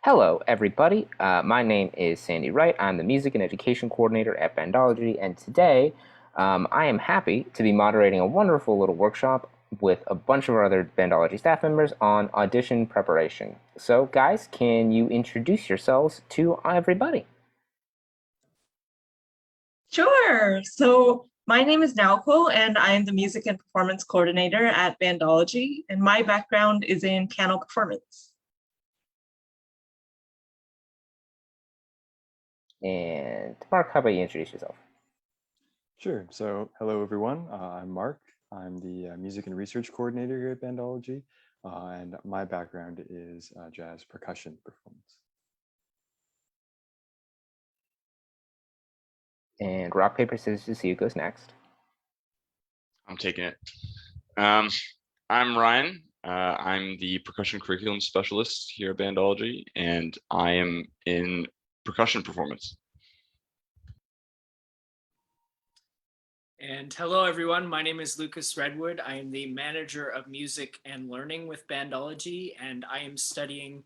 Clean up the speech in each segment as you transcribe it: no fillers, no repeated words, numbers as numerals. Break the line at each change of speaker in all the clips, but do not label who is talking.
Hello, everybody. My name is Sandy Wright. I'm the Music and Education Coordinator at Bandology, and today I am happy to be moderating a wonderful little workshop with a bunch of our other Bandology staff members on audition preparation. So, guys, can you introduce yourselves to everybody?
Sure. So my name is Naoko, and I am the Music and Performance Coordinator at Bandology, and my background is in piano performance.
And Mark, how about you introduce yourself?
Sure. So hello, everyone. I'm Mark. I'm the Music and Research Coordinator here at Bandology, and my background is jazz percussion performance.
And rock, paper, scissors to see who goes next.
I'm taking it. I'm Ryan. I'm the percussion curriculum specialist here at Bandology, and I am in percussion performance.
And hello, everyone. My name is Lucas Redwood. I am the manager of music and learning with Bandology, and I am studying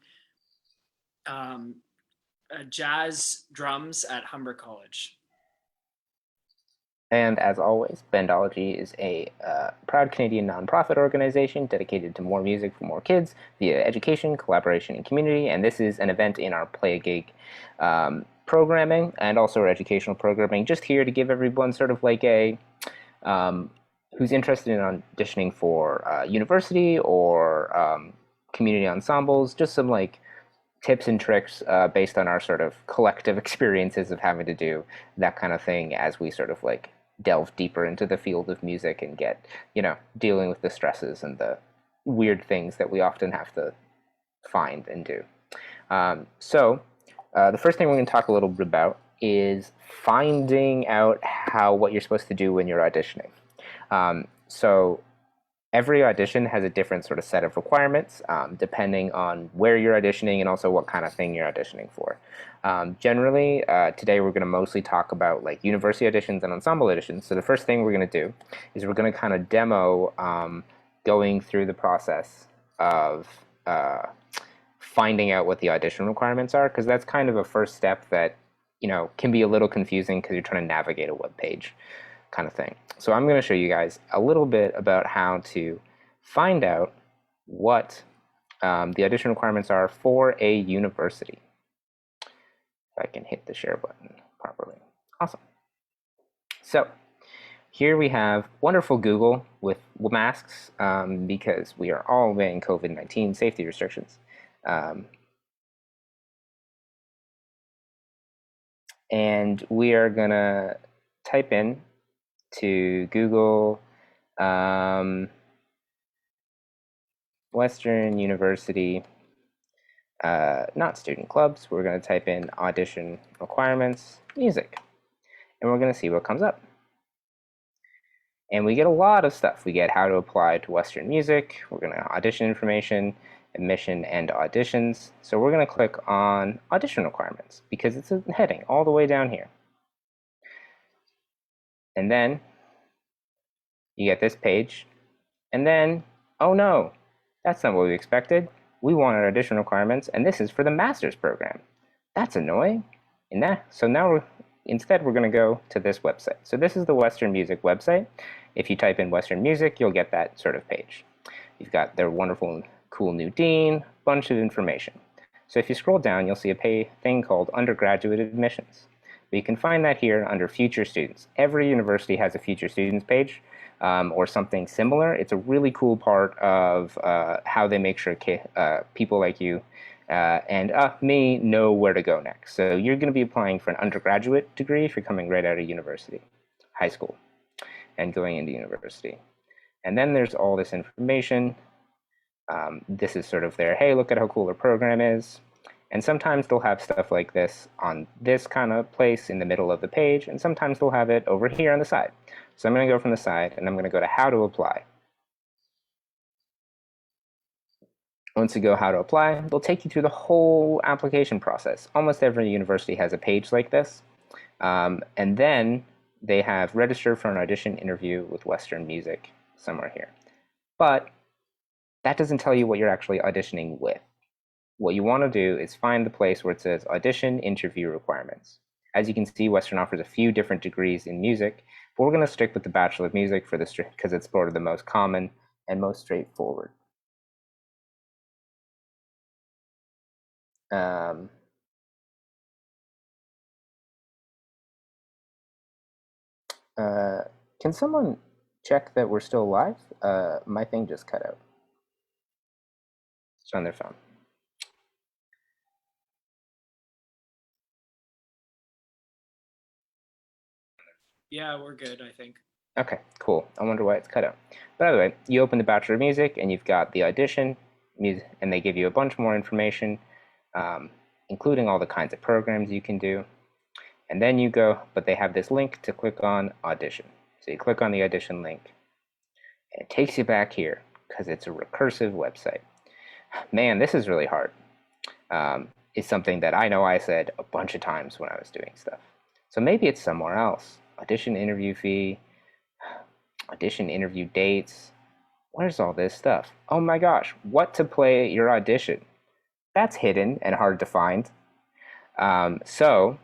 jazz drums at Humber College.
And as always, Bandology is a proud Canadian nonprofit organization dedicated to more music for more kids via education, collaboration, and community. And this is an event in our Play a Gig programming and also our educational programming, just here to give everyone sort of like a who's interested in auditioning for university or community ensembles, just some like tips and tricks based on our sort of collective experiences of having to do that kind of thing as we sort of like delve deeper into the field of music and get, dealing with the stresses and the weird things that we often have to find and do. So the first thing we're going to talk a little bit about is finding out what you're supposed to do when you're auditioning. So every audition has a different sort of set of requirements depending on where you're auditioning and also what kind of thing you're auditioning for. Generally, today we're going to mostly talk about like university auditions and ensemble auditions. So the first thing we're going to do is we're going to kind of demo going through the process of finding out what the audition requirements are, because that's kind of a first step that can be a little confusing because you're trying to navigate a web page kind of thing. So I'm going to show you guys a little bit about how to find out what the audition requirements are for a university. If I can hit the share button properly. Awesome. So here we have wonderful Google with masks because we are all obeying COVID-19 safety restrictions. And we are going to type in to Google Western University, not student clubs. We're going to type in audition requirements, music, and we're going to see what comes up. And we get a lot of stuff. We get how to apply to Western music. We're going to audition information, admission, and auditions. So we're going to click on audition requirements because it's a heading all the way down here. And then you get this page. And then, oh no, that's not what we expected. We wanted audition requirements, and this is for the master's program. That's annoying. So now instead we're going to go to this website. So this is the Western Music website. If you type in Western Music, you'll get that sort of page. You've got their wonderful, cool new dean, bunch of information. So if you scroll down, you'll see a thing called Undergraduate Admissions. But you can find that here under Future Students. Every university has a Future Students page or something similar. It's a really cool part of how they make sure people like you and me know where to go next. So you're going to be applying for an undergraduate degree if you're coming right out of university, high school, and going into university. And then there's all this information. This is sort of their, hey, look at how cool our program is. And sometimes they'll have stuff like this on this kind of place in the middle of the page, and sometimes they'll have it over here on the side. So I'm going to go from the side, and I'm going to go to how to apply. Once you go how to apply, they'll take you through the whole application process. Almost every university has a page like this. And then they have registered for an audition interview with Western Music somewhere here. But that doesn't tell you what you're actually auditioning with. what you want to do is find the place where it says Audition Interview Requirements. As you can see, Western offers a few different degrees in music, but we're going to stick with the Bachelor of Music for this because it's sort of the most common and most straightforward. Can someone check that we're still live? My thing just cut out. It's on their phone.
Yeah, we're good, I think.
Okay, cool. I wonder why it's cut out. But either way, you open the Bachelor of Music and you've got the audition, and they give you a bunch more information, including all the kinds of programs you can do. And then you go, but they have this link to click on Audition. So you click on the Audition link, and it takes you back here because it's a recursive website. Man, this is really hard. It's something that I know I said a bunch of times when I was doing stuff. So maybe it's somewhere else. Audition interview fee, audition interview dates. Where's all this stuff? Oh my gosh, what to play at your audition? That's hidden and hard to find. So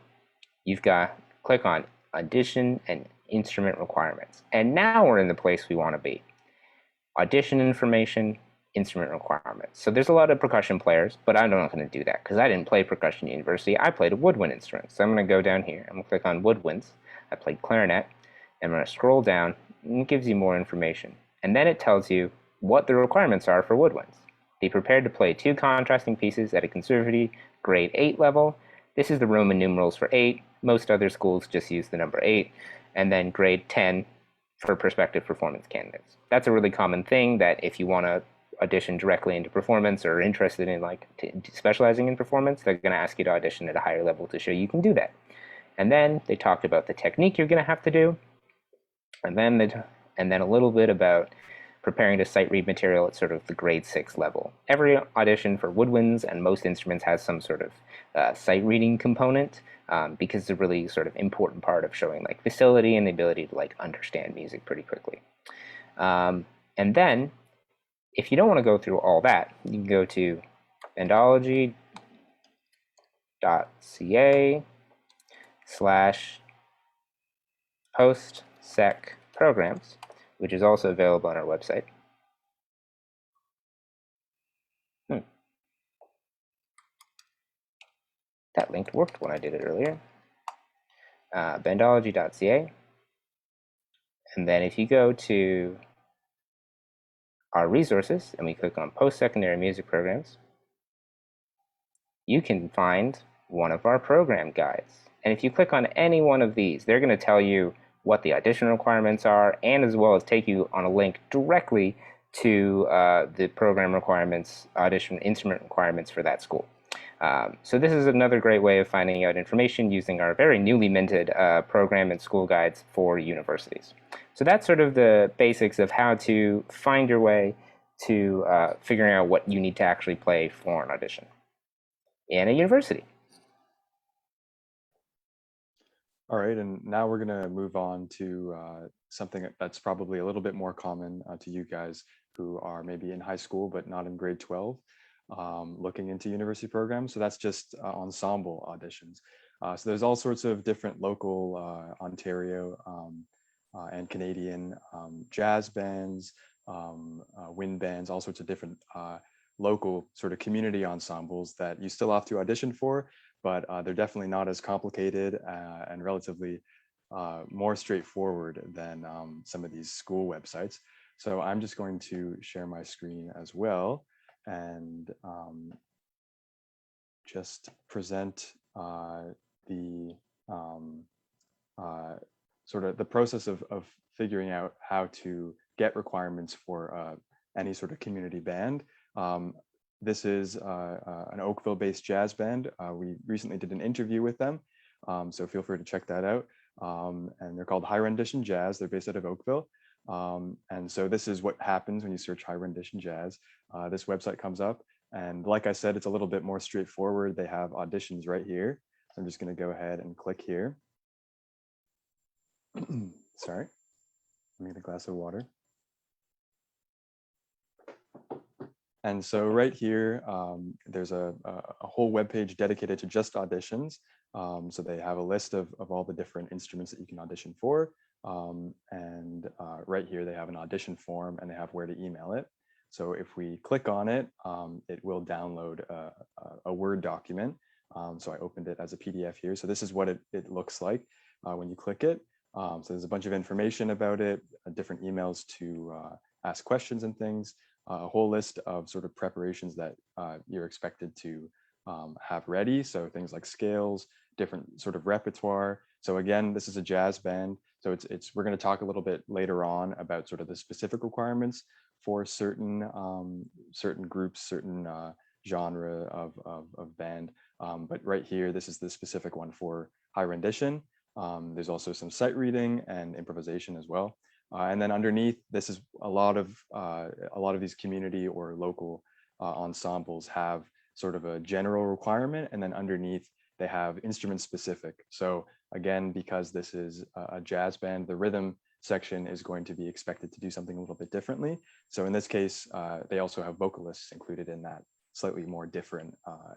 you've got click on audition and instrument requirements. And now we're in the place we want to be. Audition information, instrument requirements. So there's a lot of percussion players, but I'm not going to do that because I didn't play percussion at university. I played a woodwind instrument. So I'm going to go down here. I'm going to click on woodwinds. I played clarinet. And I'm going to scroll down and it gives you more information. And then it tells you what the requirements are for woodwinds. Be prepared to play 2 contrasting pieces at a conservative grade 8 level. This is the Roman numerals for 8. Most other schools just use the number 8. And then grade 10 for prospective performance candidates. That's a really common thing that if you want to audition directly into performance or are interested in specializing in performance, they're going to ask you to audition at a higher level to show you can do that. And then they talk about the technique you're going to have to do. And then a little bit about preparing to sight read material at sort of the grade 6 level. Every audition for woodwinds and most instruments has some sort of sight reading component because it's a really sort of important part of showing facility and the ability to understand music pretty quickly. And then if you don't want to go through all that, you can go to bandology.ca/post-sec programs, which is also available on our website. That link worked when I did it earlier. Bandology.ca. And then if you go to our resources and we click on post-secondary music programs, you can find one of our program guides. And if you click on any one of these, they're going to tell you what the audition requirements are, and as well as take you on a link directly to the program requirements, audition instrument requirements for that school. So this is another great way of finding out information using our very newly minted program and school guides for universities. So that's sort of the basics of how to find your way to figuring out what you need to actually play for an audition in a university.
All right, and now we're going to move on to something that's probably a little bit more common to you guys who are maybe in high school but not in grade 12, looking into university programs. So that's just ensemble auditions. So there's all sorts of different local Ontario and Canadian jazz bands, wind bands, all sorts of different local sort of community ensembles that you still have to audition for, but they're definitely not as complicated and relatively more straightforward than some of these school websites. So I'm just going to share my screen as well and just present the sort of the process of figuring out how to get requirements for any sort of community band. This is an Oakville-based jazz band. We recently did an interview with them, so feel free to check that out. And they're called High Rendition Jazz. They're based out of Oakville. And so this is what happens when you search High Rendition Jazz. This website comes up. And like I said, it's a little bit more straightforward. They have auditions right here. So I'm just going to go ahead and click here. Sorry, let me get a glass of water. And so right here, there's a whole webpage dedicated to just auditions. So they have a list of all the different instruments that you can audition for. And right here, they have an audition form and they have where to email it. So if we click on it, it will download a Word document. So I opened it as a PDF here. So this is what it looks like when you click it. So there's a bunch of information about it, different emails to ask questions and things, a whole list of sort of preparations that you're expected to have ready. So things like scales, different sort of repertoire. So again, this is a jazz band. So we're going to talk a little bit later on about sort of the specific requirements for certain groups, certain genre of band. But right here, this is the specific one for high rendition. There's also some sight reading and improvisation as well. And then underneath, this is a lot of these community or local ensembles have sort of a general requirement, and then underneath they have instrument specific. So again, because this is a jazz band, the rhythm section is going to be expected to do something a little bit differently. So in this case, they also have vocalists included in that slightly more different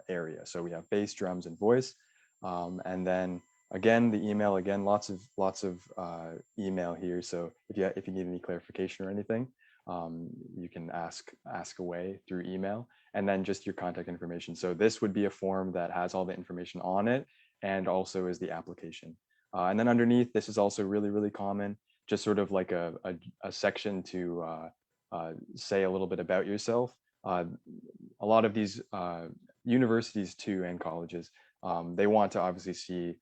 area. So we have bass, drums, and voice, and then again, the email, again, lots of email here. So if you need any clarification or anything, you can ask away through email, and then just your contact information. So this would be a form that has all the information on it and also is the application. And then underneath, this is also really, really common, just sort of like a section to say a little bit about yourself. A lot of these universities too and colleges, they want to obviously see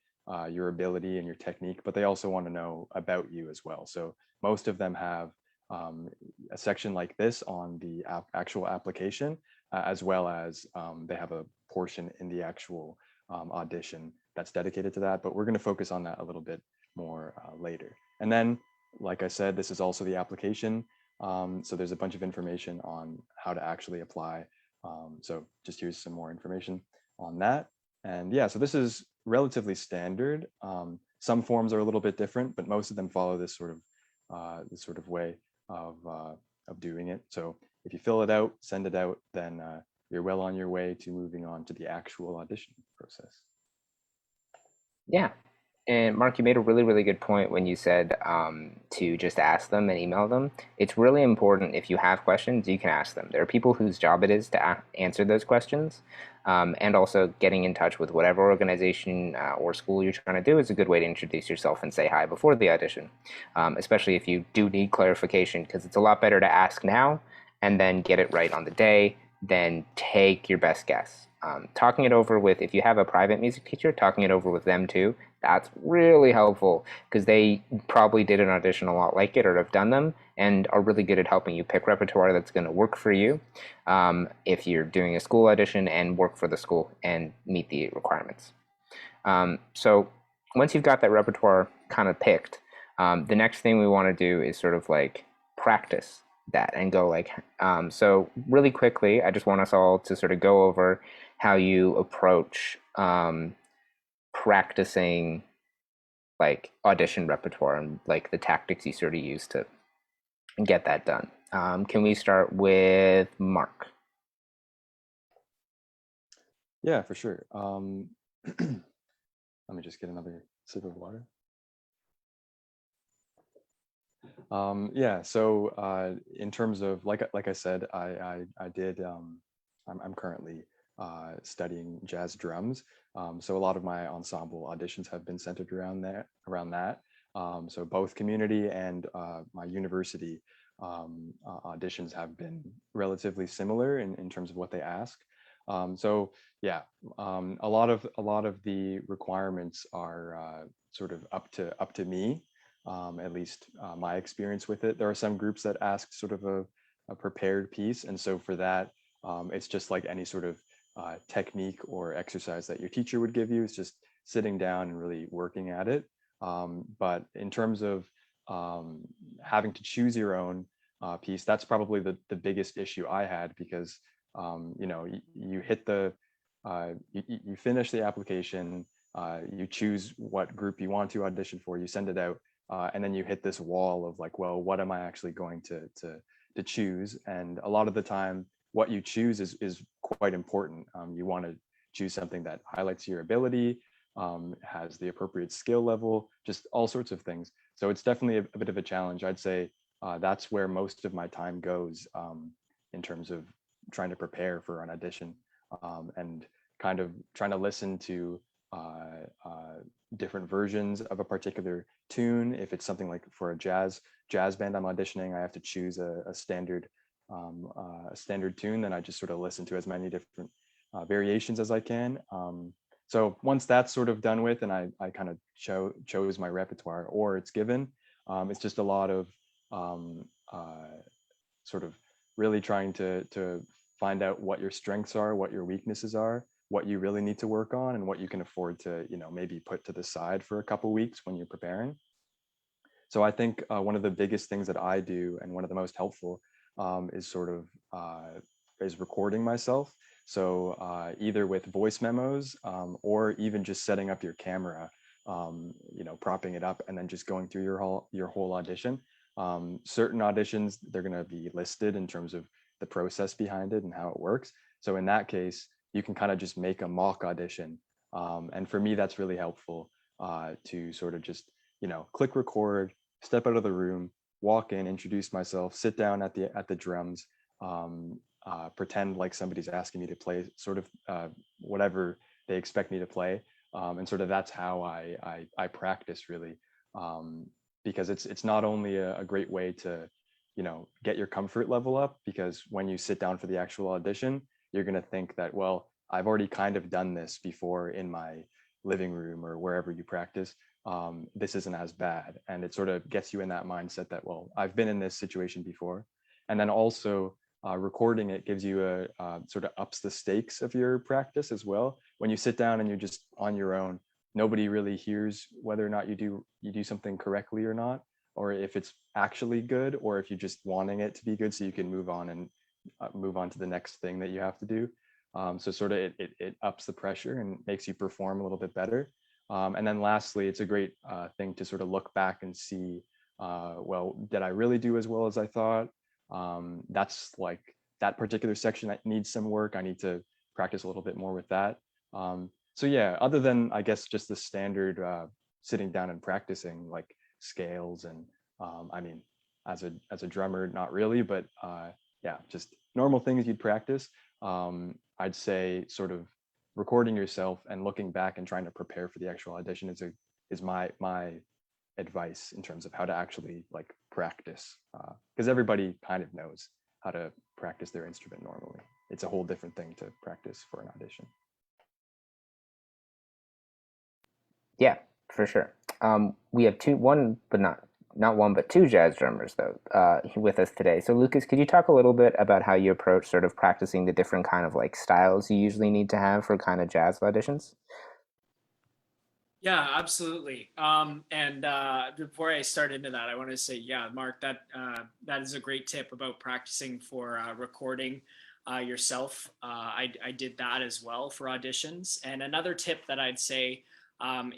your ability and your technique, but they also want to know about you as well. So most of them have a section like this on the actual application, as well as they have a portion in the actual audition that's dedicated to that. But we're going to focus on that a little bit more later. And then, like I said, this is also the application. So there's a bunch of information on how to actually apply. So just here's some more information on that. And yeah, so this is relatively standard. Some forms are a little bit different, but most of them follow this sort of way of doing it. So if you fill it out, send it out, then you're well on your way to moving on to the actual audition process.
Yeah. And Mark, you made a really, really good point when you said to just ask them and email them. It's really important if you have questions, you can ask them. There are people whose job it is to answer those questions. And also getting in touch with whatever organization or school you're trying to do is a good way to introduce yourself and say hi before the audition, especially if you do need clarification, because it's a lot better to ask now and then get it right on the day than take your best guess. Talking it over with, if you have a private music teacher, talking it over with them too, that's really helpful because they probably did an audition a lot like it or have done them and are really good at helping you pick repertoire that's going to work for you if you're doing a school audition and work for the school and meet the requirements. So once you've got that repertoire kind of picked, the next thing we want to do is sort of like practice that and go like, so really quickly, I just want us all to sort of go over how you approach practicing like audition repertoire and like the tactics you sort of use to get that done. Can we start with Mark?
Yeah, for sure. Let me just get another sip of water. Yeah, so in terms of like I said, I did. I'm currently studying jazz drums, so a lot of my ensemble auditions have been centered around that. So both community and my university auditions have been relatively similar in terms of what they ask. So yeah, a lot of the requirements are sort of up to me. At least my experience with it. There are some groups that ask sort of a prepared piece. And so for that, it's just like any sort of technique or exercise that your teacher would give you. It's just sitting down and really working at it. But in terms of having to choose your own piece, that's probably the biggest issue I had because, you hit you finish the application, you choose what group you want to audition for, you send it out, and then you hit this wall of like, well, what am I actually going to choose? And a lot of the time, what you choose is quite important. You want to choose something that highlights your ability, has the appropriate skill level, just all sorts of things. So it's definitely a bit of a challenge. I'd say that's where most of my time goes in terms of trying to prepare for an audition, and kind of trying to listen to different versions of a particular tune. If it's something like for a jazz band I'm auditioning, I have to choose a standard tune. Then I just sort of listen to as many different variations as I can. So once that's sort of done with, and I kind of chose my repertoire, or it's given, it's just a lot of sort of really trying to find out what your strengths are, what your weaknesses are, what you really need to work on, and what you can afford to, maybe put to the side for a couple weeks when you're preparing. So I think one of the biggest things that I do, and one of the most helpful, is sort of is recording myself. So either with voice memos, or even just setting up your camera, propping it up and then just going through your whole audition. Certain auditions, they're going to be listed in terms of the process behind it and how it works. So in that case, you can kind of just make a mock audition. And for me, that's really helpful to sort of just, click record, step out of the room, walk in, introduce myself, sit down at the drums, pretend like somebody's asking me to play sort of whatever they expect me to play. And sort of that's how I practice, really. Because it's not only a great way to, get your comfort level up, because when you sit down for the actual audition, you're going to think that, well, I've already kind of done this before in my living room or wherever you practice. This isn't as bad. And it sort of gets you in that mindset that, well, I've been in this situation before. And then also recording it gives you a sort of ups the stakes of your practice as well. When you sit down and you're just on your own, nobody really hears whether or not you do something correctly or not, or if it's actually good, or if you're just wanting it to be good so you can move on and move on to the next thing that you have to do. So sort of it ups the pressure and makes you perform a little bit better. And then lastly, it's a great thing to sort of look back and see, well, did I really do as well as I thought? That's like that particular section that needs some work. I need to practice a little bit more with that. So yeah, other than, I guess, just the standard sitting down and practicing, like scales and I mean, as a drummer, not really, but yeah, just normal things you'd practice. I'd say sort of recording yourself and looking back and trying to prepare for the actual audition is my advice in terms of how to actually like practice, because everybody kind of knows how to practice their instrument normally. It's a whole different thing to practice for an audition.
Yeah, for sure. We have not one, but two jazz drummers though with us today. So Lucas, could you talk a little bit about how you approach sort of practicing the different kind of like styles you usually need to have for kind of jazz auditions?
Yeah, absolutely. And before I start into that, I want to say, yeah, Mark, that is a great tip about practicing for recording yourself. I did that as well for auditions. And another tip that I'd say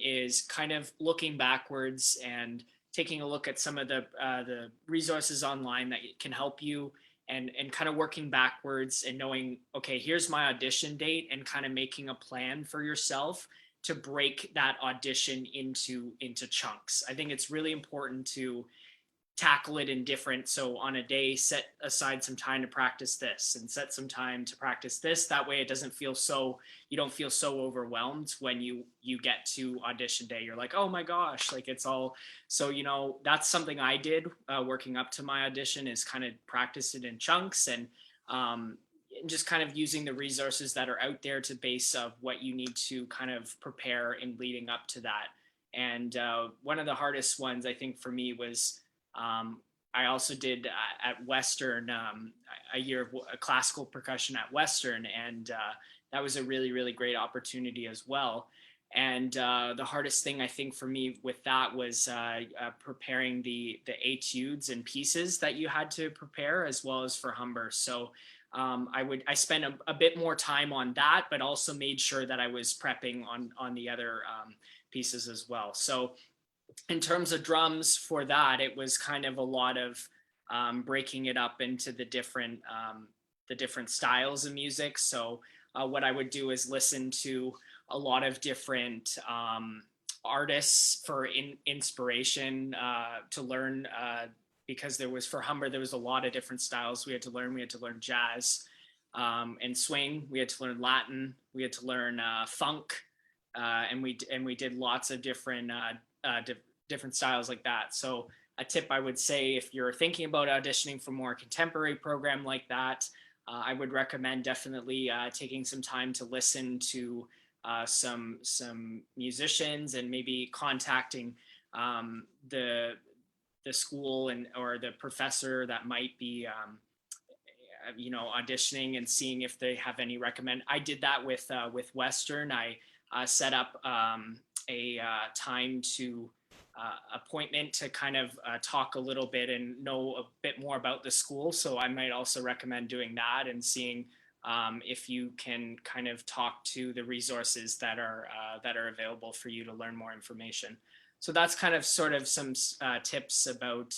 is kind of looking backwards and taking a look at some of the resources online that can help you, and kind of working backwards and knowing, okay, here's my audition date, and kind of making a plan for yourself to break that audition into chunks. I think it's really important to tackle it in different. So on a day, set aside some time to practice this, and set some time to practice this. That way, it doesn't feel so, you don't feel so overwhelmed when you get to audition day. You're like, oh my gosh, like it's all. So that's something I did working up to my audition, is kind of practice it in chunks, and just kind of using the resources that are out there to base of what you need to kind of prepare in leading up to that. And one of the hardest ones, I think, for me was I also did at Western a year of classical percussion at Western, and that was a really, really great opportunity as well. And the hardest thing, I think, for me with that was preparing the etudes and pieces that you had to prepare, as well as for Humber. So I spent a bit more time on that, but also made sure that I was prepping on the other pieces as well. So in terms of drums for that, it was kind of a lot of breaking it up into the different the different styles of music. So what I would do is listen to a lot of different artists for inspiration to learn, because for Humber, there was a lot of different styles we had to learn. We had to learn jazz and swing. We had to learn Latin. We had to learn funk, and we did lots of different different styles like that. So a tip I would say, if you're thinking about auditioning for more contemporary program like that, I would recommend definitely taking some time to listen to some musicians, and maybe contacting the school or the professor that might be auditioning, and seeing if they have any recommend. I did that with Western. I set up a time to appointment to kind of talk a little bit and know a bit more about the school. So I might also recommend doing that and seeing if you can kind of talk to the resources that are available for you to learn more information. So that's kind of sort of some tips about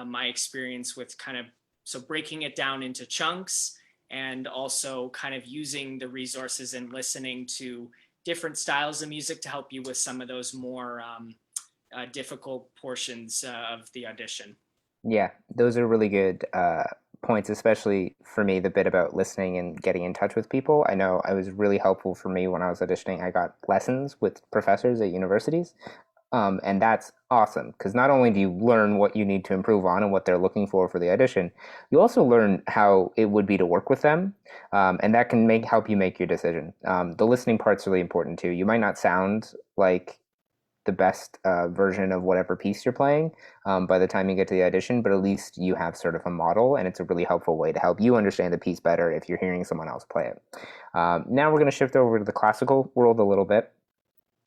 my experience with so breaking it down into chunks, and also kind of using the resources and listening to different styles of music to help you with some of those more difficult portions of the audition.
Yeah, those are really good points, especially for me, the bit about listening and getting in touch with people. I know it was really helpful for me when I was auditioning. I got lessons with professors at universities. And that's awesome, because not only do you learn what you need to improve on and what they're looking for the audition, you also learn how it would be to work with them, and that can help you make your decision. The listening part's really important too. You might not sound like the best version of whatever piece you're playing by the time you get to the audition, but at least you have sort of a model, and it's a really helpful way to help you understand the piece better if you're hearing someone else play it. Now we're going to shift over to the classical world a little bit.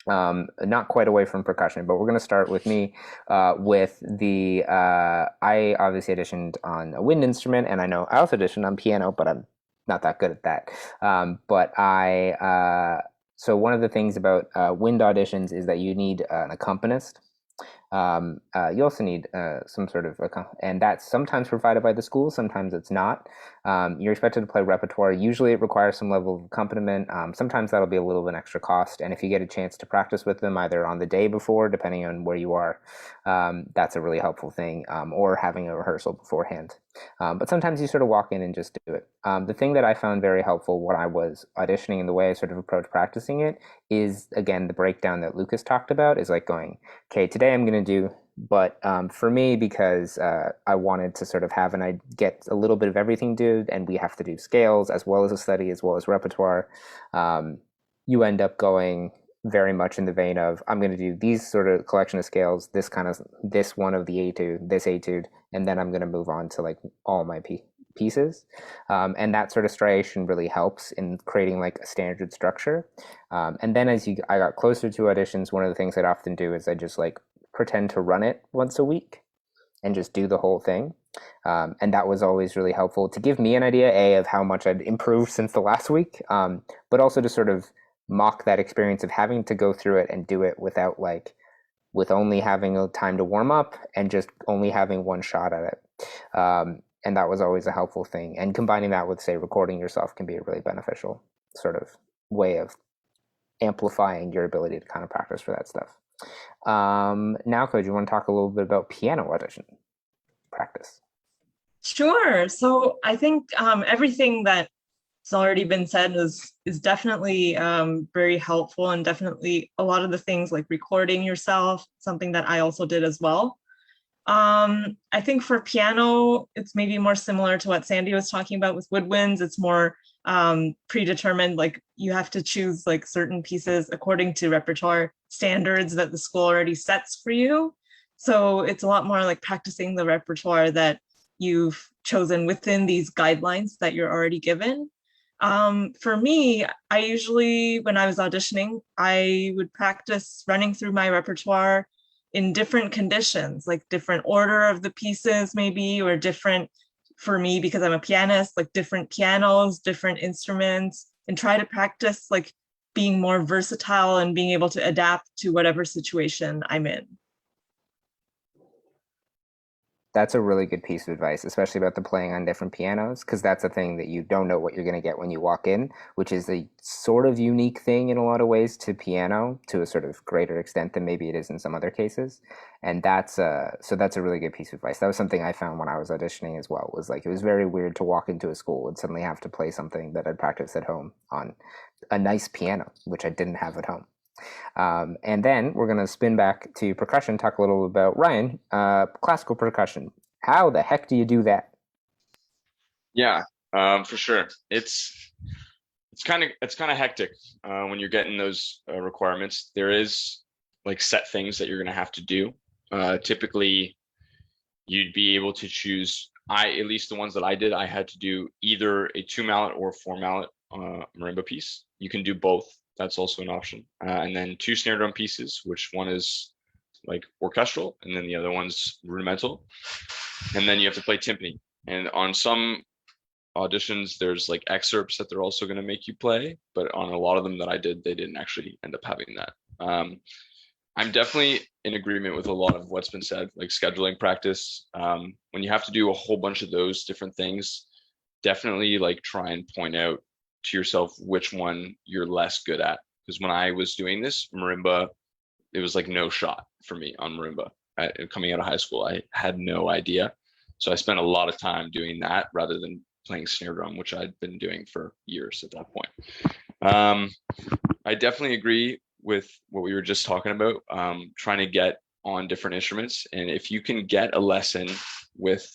Not quite away from percussion, but we're going to start with me with I obviously auditioned on a wind instrument, and I know I also auditioned on piano, but I'm not that good at that. So one of the things about wind auditions is that you need an accompanist. You also need some sort of, and that's sometimes provided by the school, sometimes it's not. You're expected to play repertoire. Usually it requires some level of accompaniment. Sometimes that'll be a little bit extra cost. And if you get a chance to practice with them either on the day before, depending on where you are, that's a really helpful thing, or having a rehearsal beforehand. But sometimes you sort of walk in and just do it. The thing that I found very helpful when I was auditioning and the way I sort of approached practicing it is, again, the breakdown that Lucas talked about is like going, okay, today I'm going to do, but for me, because I wanted to sort of have, and I get a little bit of everything due, and we have to do scales as well as a study as well as repertoire, you end up going very much in the vein of, I'm going to do these sort of collection of scales, this one of the etude, this etude, and then I'm going to move on to like all my pieces. And that sort of striation really helps in creating like a standard structure. And then I got closer to auditions, one of the things I'd often do is I just like pretend to run it once a week and just do the whole thing. And that was always really helpful to give me an idea, of how much I'd improved since the last week, but also to sort of mock that experience of having to go through it and do it with only having a time to warm up and just only having one shot at it. And that was always a helpful thing. And combining that with, say, recording yourself can be a really beneficial sort of way of amplifying your ability to kind of practice for that stuff. Now, could you want to talk a little bit about piano audition practice?
Sure. So I think everything that's already been said is definitely very helpful, and definitely a lot of the things like recording yourself, something that I also did as well. I think for piano, it's maybe more similar to what Sandy was talking about with woodwinds. It's more predetermined, like you have to choose like certain pieces according to repertoire standards that the school already sets for you. So it's a lot more like practicing the repertoire that you've chosen within these guidelines that you're already given. For me, I usually, when I was auditioning, I would practice running through my repertoire in different conditions, like different order of the pieces maybe, or different, for me, because I'm a pianist, like different pianos, different instruments, and try to practice like being more versatile and being able to adapt to whatever situation I'm in.
That's a really good piece of advice, especially about the playing on different pianos, because that's a thing that you don't know what you're going to get when you walk in, which is a sort of unique thing in a lot of ways to piano, to a sort of greater extent than maybe it is in some other cases. And that's a really good piece of advice. That was something I found when I was auditioning as well. Was like it was very weird to walk into a school and suddenly have to play something that I'd practiced at home on a nice piano, which I didn't have at home. And then we're going to spin back to percussion, talk a little about Ryan, classical percussion. How the heck do you do that?
Yeah, for sure. It's kind of hectic when you're getting those requirements. There is like set things that you're going to have to do. Typically, you'd be able to choose. At least the ones that I did, I had to do either a 2-mallet or a 4-mallet marimba piece. You can do both. That's also an option. And then 2 snare drum pieces, which one is like orchestral, and then the other one's rudimental. And then you have to play timpani. And on some auditions, there's like excerpts that they're also going to make you play, but on a lot of them that I did, they didn't actually end up having that. I'm definitely in agreement with a lot of what's been said, like scheduling practice. When you have to do a whole bunch of those different things, definitely like try and point out to yourself which one you're less good at. Because when I was doing this marimba, it was like no shot for me on marimba. Coming out of high school, I had no idea. So I spent a lot of time doing that rather than playing snare drum, which I'd been doing for years at that point. I definitely agree with what we were just talking about, trying to get on different instruments. And if you can get a lesson with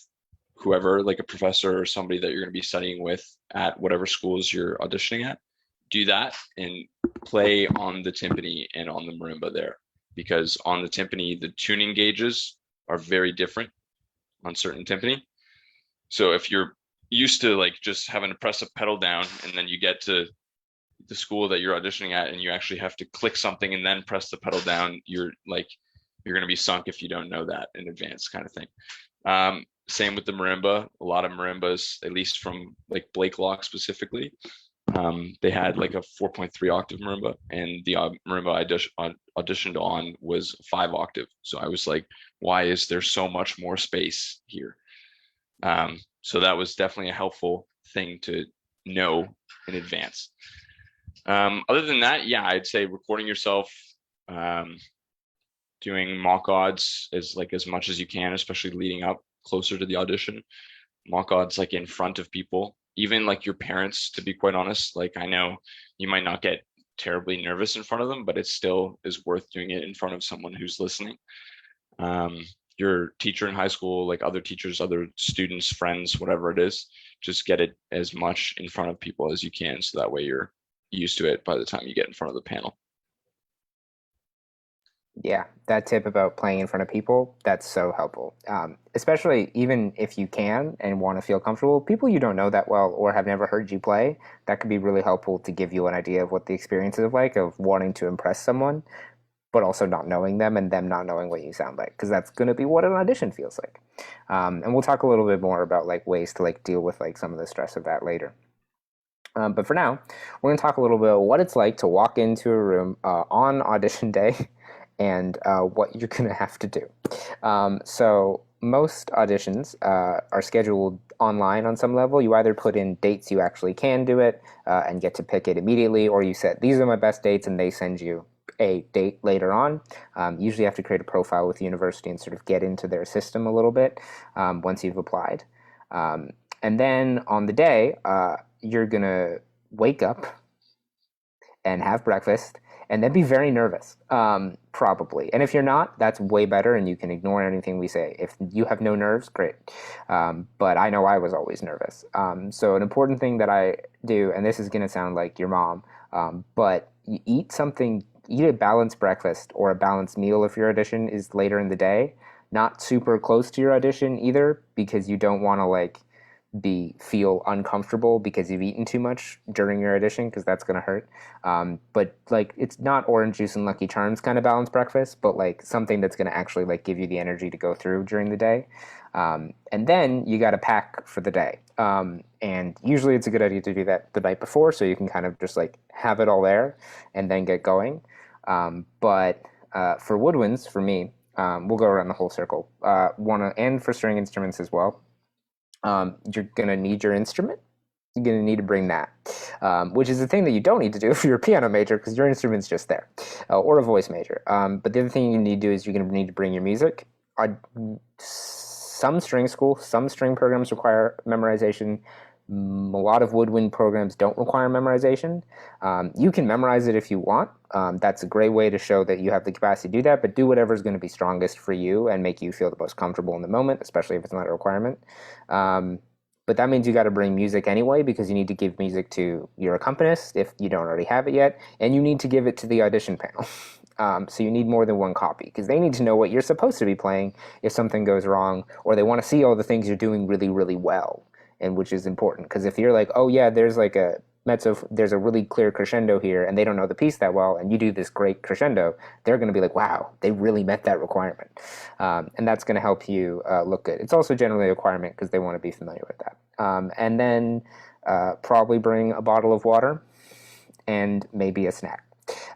whoever, like a professor or somebody that you're going to be studying with at whatever schools you're auditioning at, do that and play on the timpani and on the marimba there. Because on the timpani, the tuning gauges are very different on certain timpani. So if you're used to like just having to press a pedal down and then you get to the school that you're auditioning at and you actually have to click something and then press the pedal down, you're going to be sunk if you don't know that in advance, kind of thing. Same with the marimba. A lot of marimbas, at least from like Blake Lock specifically, they had like a 4.3 octave marimba, and the marimba I auditioned on was 5 octave. So I was like, why is there so much more space here? So that was definitely a helpful thing to know in advance. Other than that, yeah, I'd say recording yourself, doing mock odds as much as you can, especially leading up closer to the audition. Mock odds like in front of people, even like your parents, to be quite honest. Like I know you might not get terribly nervous in front of them, but it still is worth doing it in front of someone who's listening. Your teacher in high school, like other teachers, other students, friends, whatever it is, just get it as much in front of people as you can, so that way you're used to it by the time you get in front of the panel.
Yeah, that tip about playing in front of people, that's so helpful. Especially even if you can and want to feel comfortable, people you don't know that well or have never heard you play, that could be really helpful to give you an idea of what the experience is like of wanting to impress someone, but also not knowing them and them not knowing what you sound like, because that's going to be what an audition feels like. And we'll talk a little bit more about like ways to like deal with like some of the stress of that later. But for now, we're going to talk a little bit about what it's like to walk into a room on audition day and what you're going to have to do. So most auditions are scheduled online on some level. You either put in dates you actually can do it and get to pick it immediately, or you set, these are my best dates, and they send you a date later on. Usually you have to create a profile with the university and sort of get into their system a little bit once you've applied. And then on the day, you're going to wake up and have breakfast and then be very nervous, probably. And if you're not, that's way better, and you can ignore anything we say. If you have no nerves, great. But I know I was always nervous. So an important thing that I do, and this is going to sound like your mom, but you eat a balanced breakfast or a balanced meal if your audition is later in the day. Not super close to your audition either, because you don't want to feel uncomfortable because you've eaten too much during your audition, because that's going to hurt. But it's not orange juice and Lucky Charms kind of balanced breakfast, but something that's going to actually give you the energy to go through during the day. And then you got to pack for the day. And usually it's a good idea to do that the night before, so you can kind of just have it all there and then get going. But for woodwinds, for me, we'll go around the whole circle. And for string instruments as well. You're gonna need your instrument. You're gonna need to bring that, which is the thing that you don't need to do if you're a piano major because your instrument's just there, or a voice major. But the other thing you need to do is you're gonna need to bring your music. Some string programs require memorization. A lot of woodwind programs don't require memorization. You can memorize it if you want. That's a great way to show that you have the capacity to do that, but do whatever is going to be strongest for you and make you feel the most comfortable in the moment, especially if it's not a requirement. But that means you got to bring music anyway because you need to give music to your accompanist if you don't already have it yet, and you need to give it to the audition panel. So you need more than one copy because they need to know what you're supposed to be playing if something goes wrong, or they want to see all the things you're doing really, really well, and which is important because if you're like, oh yeah, there's like a mezzo, there's a really clear crescendo here, and they don't know the piece that well, and you do this great crescendo, they're going to be like, wow, they really met that requirement, and that's going to help you look good. It's also generally a requirement because they want to be familiar with that. And then probably bring a bottle of water and maybe a snack.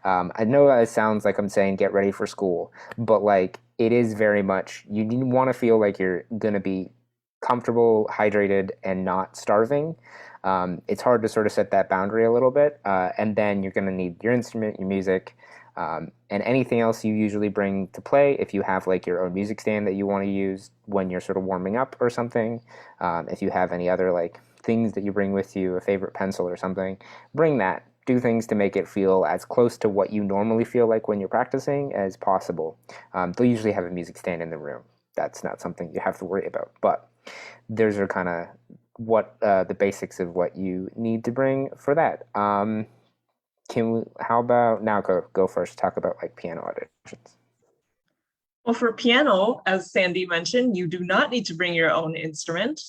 I know it sounds like I'm saying get ready for school, but like it is very much, you want to feel like you're going to be comfortable, hydrated, and not starving. It's hard to sort of set that boundary a little bit. And then you're going to need your instrument, your music, and anything else you usually bring to play. If you have like your own music stand that you want to use when you're sort of warming up or something, if you have any other like things that you bring with you, a favorite pencil or something, bring that. Do things to make it feel as close to what you normally feel like when you're practicing as possible. They'll usually have a music stand in the room. That's not something you have to worry about, but those are kind of what the basics of what you need to bring for that. How about now go first, talk about like piano auditions.
Well, for piano, as Sandy mentioned, you do not need to bring your own instrument.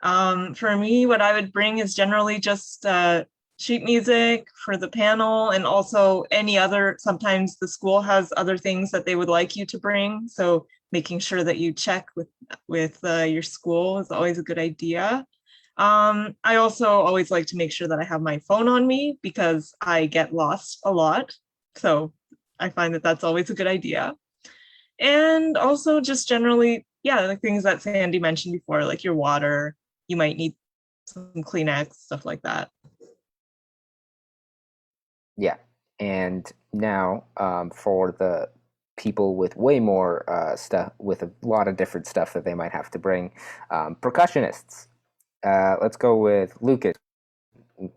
For me, what I would bring is generally just sheet music for the panel, and also any other, sometimes the school has other things that they would like you to bring. So making sure that you check with your school is always a good idea. I also always like to make sure that I have my phone on me because I get lost a lot. So I find that that's always a good idea. And also just generally, yeah, the things that Sandy mentioned before, like your water, you might need some Kleenex, stuff like that.
Yeah, and now for the people with way more stuff, with a lot of different stuff that they might have to bring, percussionists. Let's go with Lucas.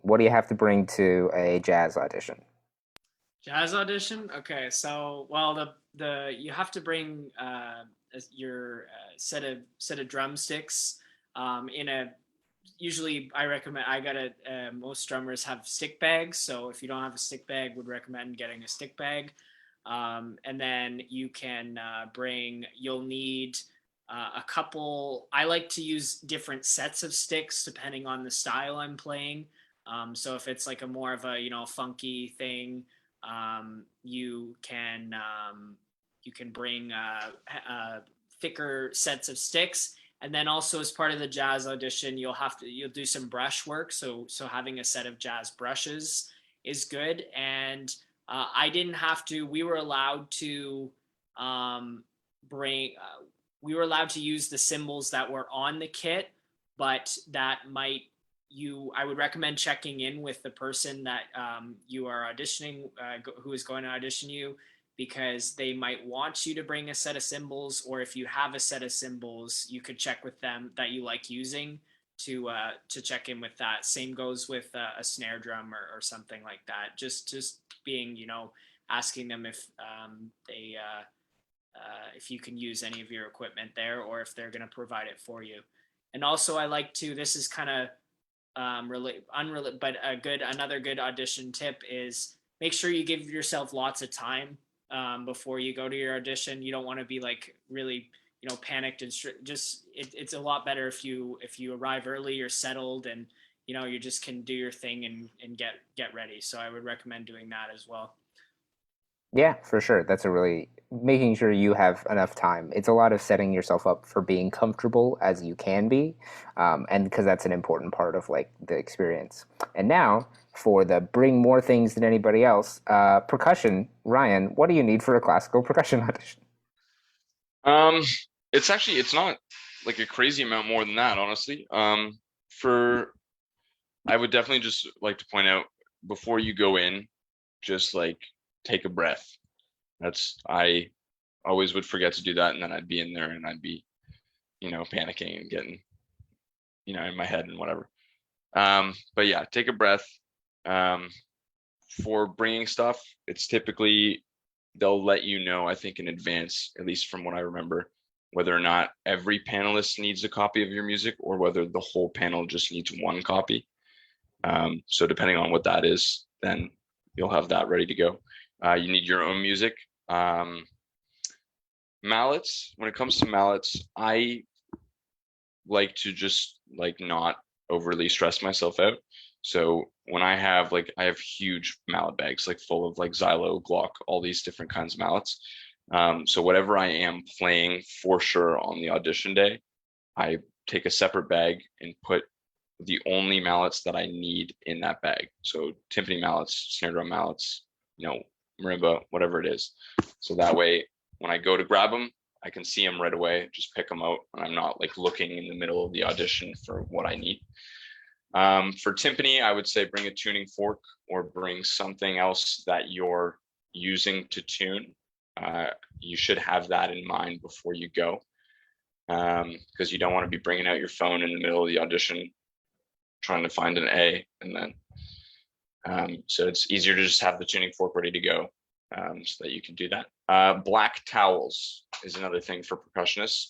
What do you have to bring to a jazz audition?
Jazz audition. Okay, so well, the you have to bring your set of drumsticks in a. Usually I recommend, most drummers have stick bags. So if you don't have a stick bag, would recommend getting a stick bag. And then you can you'll need a couple, I like to use different sets of sticks depending on the style I'm playing. So if it's like a more of a, funky thing, you can bring thicker sets of sticks. And then also as part of the jazz audition, you'll do some brush work. So having a set of jazz brushes is good. And I didn't have to. We were allowed to use the cymbals that were on the kit, but I would recommend checking in with the person that you are auditioning, who is going to audition you, because they might want you to bring a set of cymbals, or if you have a set of cymbals, you could check with them that you like using to check in with that. Same goes with a snare drum or something like that. Just being, asking them if if you can use any of your equipment there, or if they're going to provide it for you. And also I like to, this is kind of unrelated, but another good audition tip is make sure you give yourself lots of time before you go to your audition. You don't want to be like really, panicked and it's a lot better if you arrive early, you're settled, and you just can do your thing and get ready. So I would recommend doing that as well.
Yeah, for sure. That's making sure you have enough time. It's a lot of setting yourself up for being comfortable as you can be, and because that's an important part of like the experience. And now for the bring more things than anybody else, percussion. Ryan, what do you need for a classical percussion audition?
Um, it's not like a crazy amount more than that, honestly. For I would definitely just like to point out before you go in, just like take a breath. I always would forget to do that, and then I'd be in there and I'd be, panicking and getting, in my head and whatever. But yeah, take a breath. Um, for bringing stuff, it's typically they'll let you know, I think, in advance, at least from what I remember, whether or not every panelist needs a copy of your music or whether the whole panel just needs one copy. So depending on what that is, then you'll have that ready to go. You need your own music. Mallets, when it comes to mallets, I like to just like not overly stress myself out. So when I have huge mallet bags, like full of like Xylo, Glock, all these different kinds of mallets. So whatever I am playing for sure on the audition day, I take a separate bag and put the only mallets that I need in that bag. So timpani mallets, snare drum mallets, marimba, whatever it is. So that way, when I go to grab them, I can see them right away, just pick them out, and I'm not like looking in the middle of the audition for what I need. For timpani, I would say bring a tuning fork or bring something else that you're using to tune. You should have that in mind before you go, because you don't want to be bringing out your phone in the middle of the audition trying to find an A, and then so it's easier to just have the tuning fork ready to go, so that you can do that. Black towels is another thing for percussionists.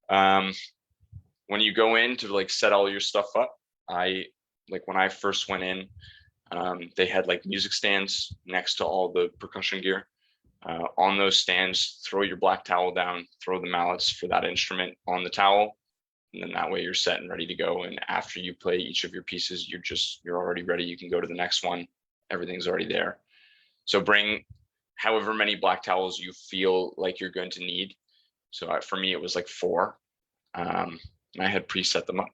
When you go in to like set all your stuff up, when I first went in, they had like music stands next to all the percussion gear. On those stands, throw your black towel down, throw the mallets for that instrument on the towel, and then that way you're set and ready to go. And after you play each of your pieces, you're already ready. You can go to the next one. Everything's already there. So bring however many black towels you feel like you're going to need. So for me, it was like 4, and I had preset them up.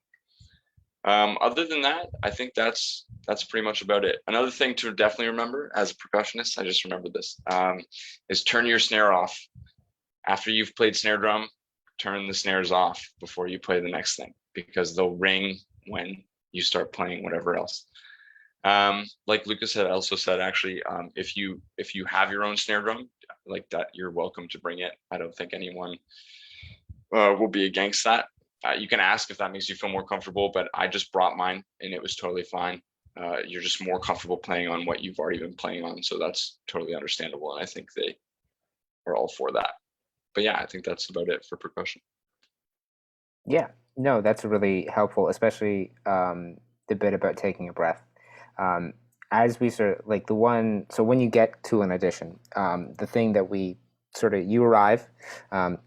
Other than that, I think that's pretty much about it. Another thing to definitely remember as a percussionist, I just remembered this, is turn your snare off. After you've played snare drum, turn the snares off before you play the next thing, because they'll ring when you start playing whatever else. Like Lucas had also said, actually, if you have your own snare drum like that, you're welcome to bring it. I don't think anyone will be against that. You can ask if that makes you feel more comfortable, but I just brought mine and it was totally fine. You're just more comfortable playing on what you've already been playing on, so that's totally understandable, and I think they are all for that. But yeah, I think that's about it for percussion.
Yeah, no, that's really helpful, especially the bit about taking a breath. As we sort of like so when you get to an audition, the thing that you arrive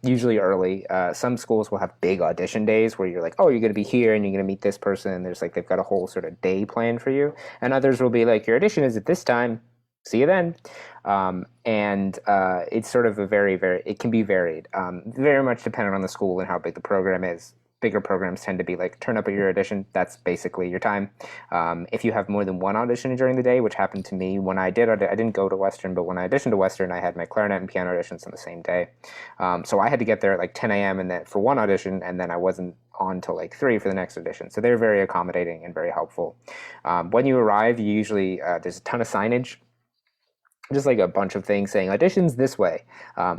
usually early. Some schools will have big audition days where you're like, oh, you're going to be here and you're going to meet this person. And there's like, they've got a whole sort of day planned for you. And others will be like, your audition is at this time. See you then. It's sort of it can be varied, very much dependent on the school and how big the program is. Bigger programs tend to be like, turn up at your audition. That's basically your time. If you have more than one audition during the day, which happened to me when I didn't go to Western, but when I auditioned to Western, I had my clarinet and piano auditions on the same day. So I had to get there at like 10 a.m. and then for one audition, and then I wasn't on till like 3 for the next audition. So they're very accommodating and very helpful. When you arrive, you usually, there's a ton of signage, just like a bunch of things saying auditions this way.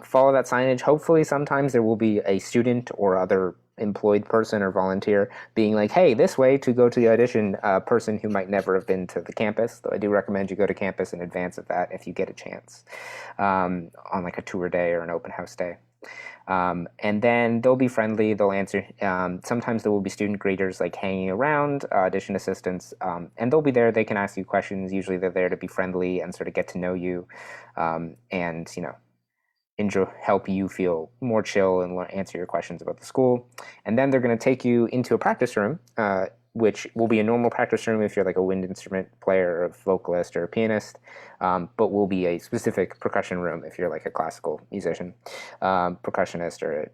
Follow that signage. Hopefully sometimes there will be a student or other employed person or volunteer being like, hey, this way to go to the audition, person who might never have been to the campus, though I do recommend you go to campus in advance of that if you get a chance, on like a tour day or an open house day. And then they'll be friendly, they'll answer. Sometimes there will be student greeters like hanging around, audition assistants, and they'll be there. They can ask you questions. Usually they're there to be friendly and sort of get to know you, and help you feel more chill and answer your questions about the school. And then they're going to take you into a practice room, which will be a normal practice room if you're like a wind instrument player or a vocalist or a pianist, but will be a specific percussion room if you're like a classical musician, percussionist, or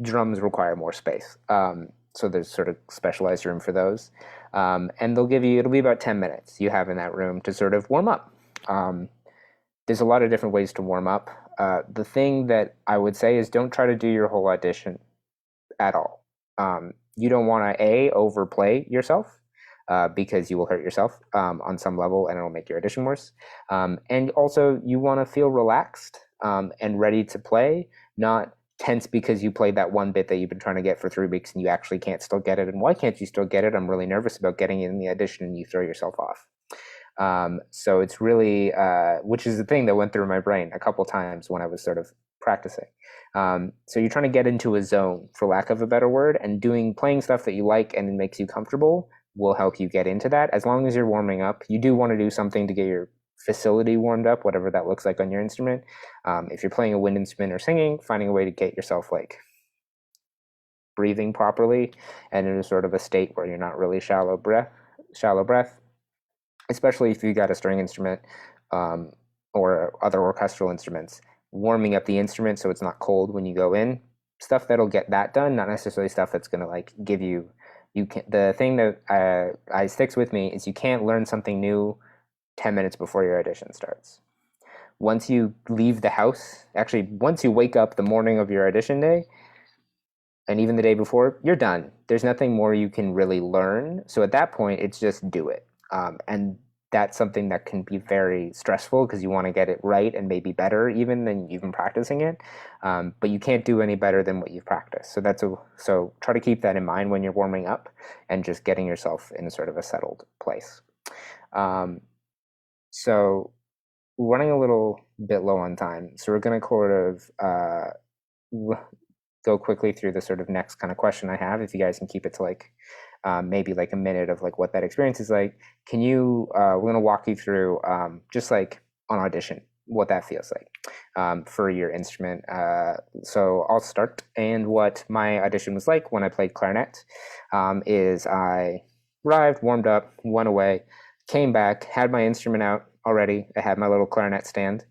drums require more space. So there's sort of specialized room for those. And it'll be about 10 minutes you have in that room to sort of warm up. there's a lot of different ways to warm up. The thing that I would say is don't try to do your whole audition at all. You don't want to overplay yourself because you will hurt yourself on some level, and it'll make your audition worse. And also, you want to feel relaxed and ready to play, not tense because you played that one bit that you've been trying to get for 3 weeks and you actually can't still get it. And why can't you still get it? I'm really nervous about getting it in the audition, and you throw yourself off. So it's really, which is the thing that went through my brain a couple times when I was sort of practicing. So you're trying to get into a zone, for lack of a better word, and playing stuff that you like and it makes you comfortable will help you get into that. As long as you're warming up, you do want to do something to get your facility warmed up, whatever that looks like on your instrument. If you're playing a wind instrument or singing, finding a way to get yourself like breathing properly and in a sort of a state where you're not really shallow breath, especially if you got a string instrument or other orchestral instruments. Warming up the instrument so it's not cold when you go in, stuff that'll get that done, not necessarily stuff that's going to like give you the thing that I sticks with me is you can't learn something new 10 minutes before your audition starts. Once you leave the house, actually once you wake up the morning of your audition day and even the day before, you're done. There's nothing more you can really learn. So at that point, it's just do it. And that's something that can be very stressful because you want to get it right and maybe better even than you've been practicing it. But you can't do any better than what you've practiced. So try to keep that in mind when you're warming up and just getting yourself in sort of a settled place. So running a little bit low on time. So we're going to sort of go quickly through the sort of next kind of question I have, if you guys can keep it to like maybe like a minute of like what that experience is like. Can you, we're going to walk you through just like on audition, what that feels like for your instrument. So I'll start. And what my audition was like when I played clarinet is I arrived, warmed up, went away, came back, had my instrument out already. I had my little clarinet stand.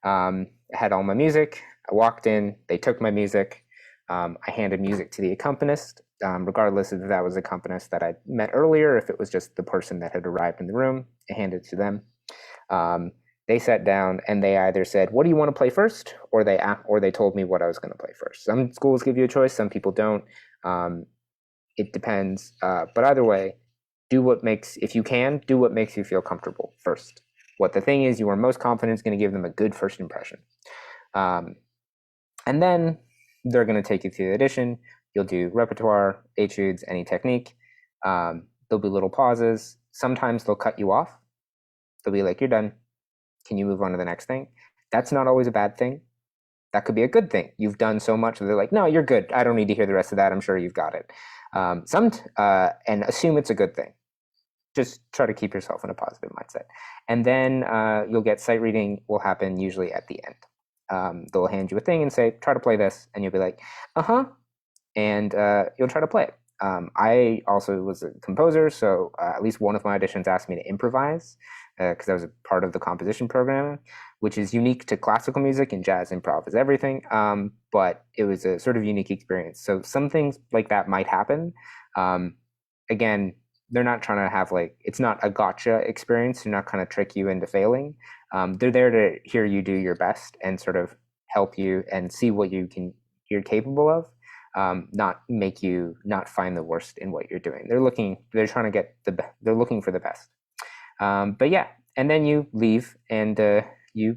I had all my music. I walked in, they took my music. I handed music to the accompanist, regardless if that was the accompanist that I met earlier, if it was just the person that had arrived in the room, I handed it to them. They sat down and they either said, what do you want to play first? Or they told me what I was going to play first. Some schools give you a choice, some people don't. It depends. But either way, if you can, do what makes you feel comfortable first. What the thing is you are most confident is going to give them a good first impression. And then they're going to take you through the audition. You'll do repertoire, etudes, any technique. There'll be little pauses. Sometimes they'll cut you off. They'll be like, you're done. Can you move on to the next thing? That's not always a bad thing. That could be a good thing. You've done so much that they're like, no, you're good. I don't need to hear the rest of that. I'm sure you've got it. And assume it's a good thing. Just try to keep yourself in a positive mindset. And then you'll get sight reading will happen usually at the end. They'll hand you a thing and say, try to play this. And you'll be like, uh-huh. And you'll try to play it. I also was a composer, so at least one of my auditions asked me to improvise because I was a part of the composition program, which is unique to classical music, and jazz improv is everything. But it was a sort of unique experience. So some things like that might happen. Again, they're not trying to have it's not a gotcha experience. They're not kind of trick you into failing. They're there to hear you do your best and sort of help you and see what you're capable of. Not make you not find the worst in what you're doing. They're looking for the best. But yeah, and then you leave and you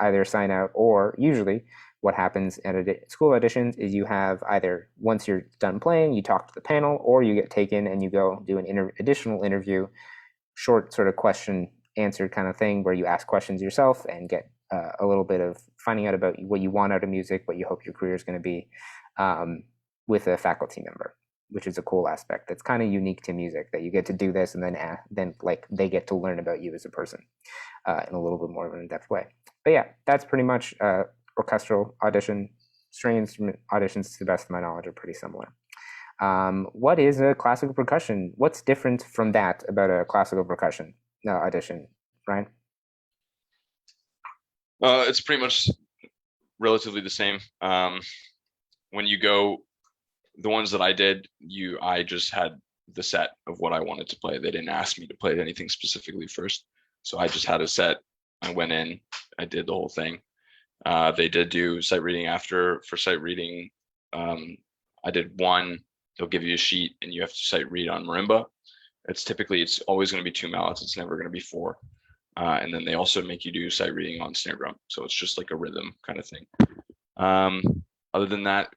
either sign out, or usually what happens at school auditions is you have either, once you're done playing, you talk to the panel, or you get taken and you go do an additional interview, short sort of question answer kind of thing, where you ask questions yourself and get a little bit of finding out about what you want out of music, what you hope your career is going to be, with a faculty member, which is a cool aspect that's kind of unique to music, that you get to do this and then they get to learn about you as a person in a little bit more of an in-depth way. But yeah, that's pretty much orchestral audition. String instrument auditions, to the best of my knowledge, are pretty similar. What is a classical percussion? What's different from that about a classical percussion audition, Ryan?
It's pretty much relatively the same. When you go, the ones that I did, I just had the set of what I wanted to play. They didn't ask me to play anything specifically first. So I just had a set I went in, I did the whole thing. They did do sight reading after. For sight reading, I did one. They'll give you a sheet and you have to sight read on marimba. It's always going to be 2 mallets. It's never going to be 4. And then they also make you do sight reading on snare drum. So it's just like a rhythm kind of thing. Other than that,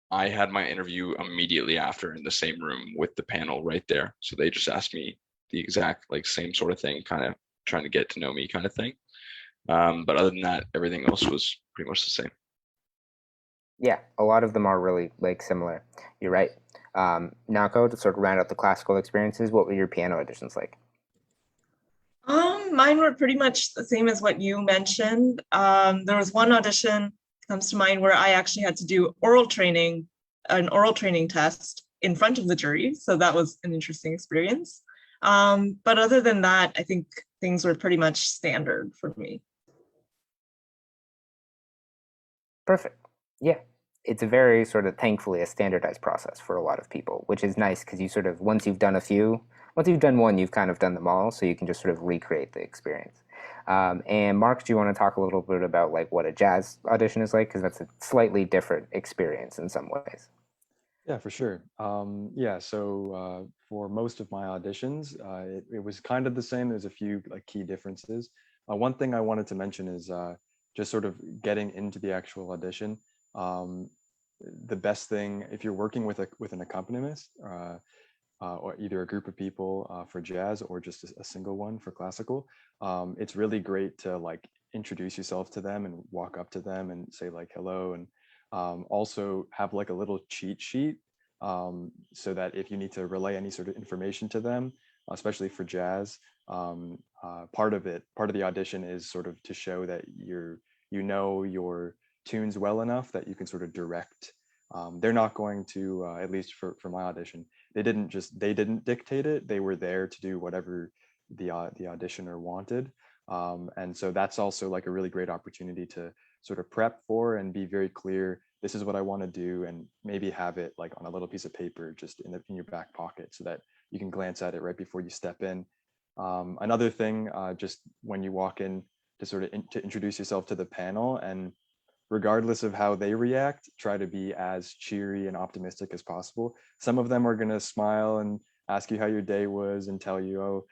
I had my interview immediately after in the same room with the panel right there. So they just asked me the exact like same sort of thing, kind of trying to get to know me kind of thing. But other than that, everything else was pretty much the same.
Yeah, a lot of them are really like similar. You're right. Naoko, to sort of round out the classical experiences, what were your piano auditions like?
Mine were pretty much the same as what you mentioned. There was one audition comes to mind where I actually had to do an oral training test in front of the jury. So that was an interesting experience. But other than that, I think things were pretty much standard for me.
Perfect. Yeah. It's a very sort of thankfully a standardized process for a lot of people, which is nice because you sort of, once you've done one, you've kind of done them all. So you can just sort of recreate the experience. And Mark, do you want to talk a little bit about like what a jazz audition is like? Because that's a slightly different experience in some ways.
Yeah, for sure. Yeah, so for most of my auditions, it was kind of the same. There's a few like key differences. One thing I wanted to mention is just sort of getting into the actual audition. The best thing if you're working with an accompanist or either a group of people for jazz or just a single one for classical, it's really great to like introduce yourself to them and walk up to them and say like hello, and also have like a little cheat sheet so that if you need to relay any sort of information to them, especially for jazz, part of the audition is sort of to show that you know your tunes well enough that you can sort of direct. They're not going to, at least for my audition, they didn't dictate it. They were there to do whatever the auditioner wanted. And so that's also like a really great opportunity to sort of prep for and be very clear. This is what I want to do, and maybe have it like on a little piece of paper just in your back pocket so that you can glance at it right before you step in. Another thing, just when you walk in to sort of to introduce yourself to the panel, and regardless of how they react, try to be as cheery and optimistic as possible. Some of them are going to smile and ask you how your day was and tell you, oh,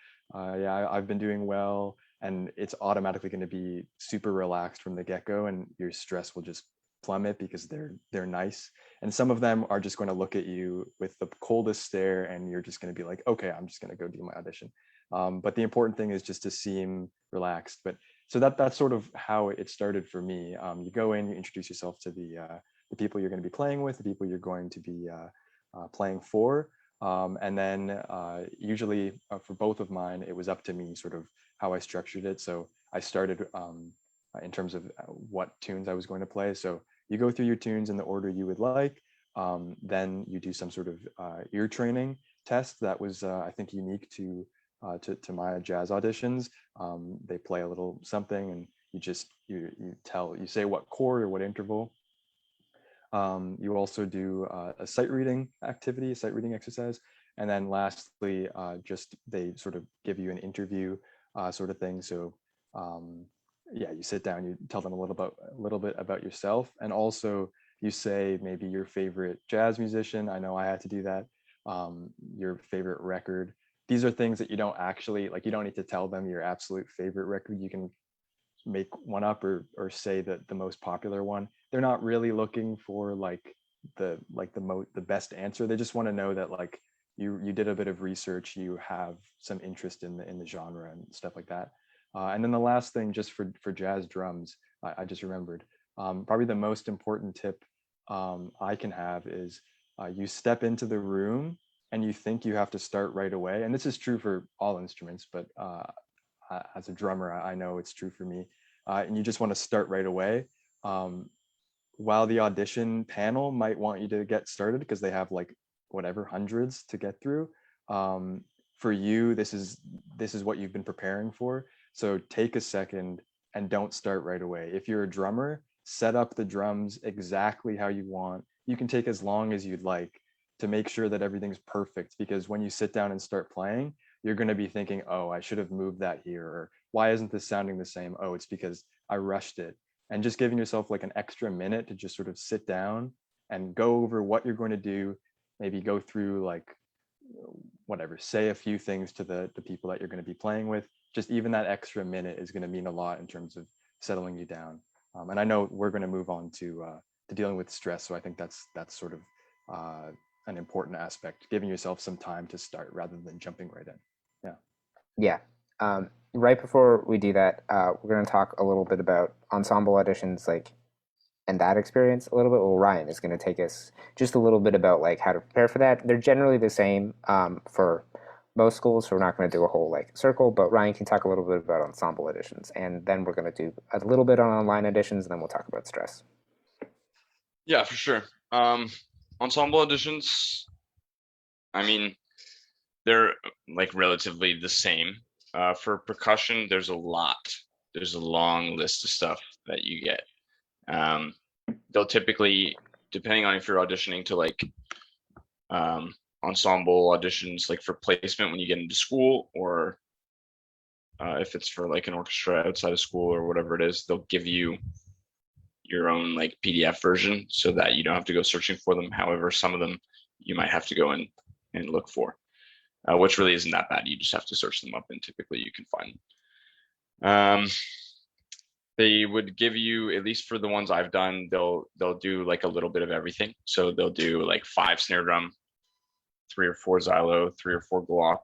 yeah, I've been doing well. And it's automatically going to be super relaxed from the get-go, and your stress will just plummet because they're nice. And some of them are just going to look at you with the coldest stare, and you're just going to be like, okay, I'm just going to go do my audition. But the important thing is just to seem relaxed. But so that's sort of how it started for me. You go in, you introduce yourself to the people you're going to be playing with, the people you're going to be playing for, and then usually for both of mine, it was up to me sort of how I structured it. So I started in terms of what tunes I was going to play. So you go through your tunes in the order you would like. Then you do some sort of ear training test that was, I think, unique to my jazz auditions. They play a little something, and you say what chord or what interval. You also do a sight reading activity, a sight reading exercise, and then lastly, just they sort of give you an interview sort of thing. So yeah, you sit down, you tell them a little bit about yourself, and also you say maybe your favorite jazz musician. I know I had to do that. Your favorite record. These are things that you don't actually like. You don't need to tell them your absolute favorite record. You can make one up or say that the most popular one. They're not really looking for like the best answer. They just want to know that like you did a bit of research, you have some interest in the genre and stuff like that. And then the last thing, just for jazz drums, I just remembered, probably the most important tip I can have is you step into the room and you think you have to start right away. And this is true for all instruments, but as a drummer, I know it's true for me. And you just want to start right away. While the audition panel might want you to get started because they have like whatever hundreds to get through. For you, this is what you've been preparing for. So take a second and don't start right away. If you're a drummer, set up the drums exactly how you want. You can take as long as you'd like to make sure that everything's perfect, because when you sit down and start playing, you're going to be thinking, oh, I should have moved that here, or why isn't this sounding the same? Oh, it's because I rushed it. And just giving yourself like an extra minute to just sort of sit down and go over what you're going to do, maybe go through like whatever, say a few things to the people that you're going to be playing with. Just even that extra minute is going to mean a lot in terms of settling you down. And I know we're going to move on to dealing with stress, so I think that's sort of an important aspect, giving yourself some time to start rather than jumping right in.
Yeah. Right before we do that, we're going to talk a little bit about ensemble auditions, like, and that experience a little bit. Well, Ryan is going to take us just a little bit about like how to prepare for that. They're generally the same for most schools, so we're not going to do a whole like circle, but Ryan can talk a little bit about ensemble auditions, and then we're going to do a little bit on online auditions, and then we'll talk about stress.
Yeah, for sure. Ensemble auditions, I mean, they're like relatively the same. For percussion, there's a lot. There's a long list of stuff that you get. They'll typically, depending on if you're auditioning to like ensemble auditions, like for placement when you get into school, or if it's for like an orchestra outside of school or whatever it is, they'll give you your own like PDF version so that you don't have to go searching for them. However, some of them you might have to go in and look for, which really isn't that bad. You just have to search them up and typically you can find them. They would give you, at least for the ones I've done, they'll do like a little bit of everything. So they'll do like 5 snare drum, 3 or 4 xylo, 3 or 4 Glock,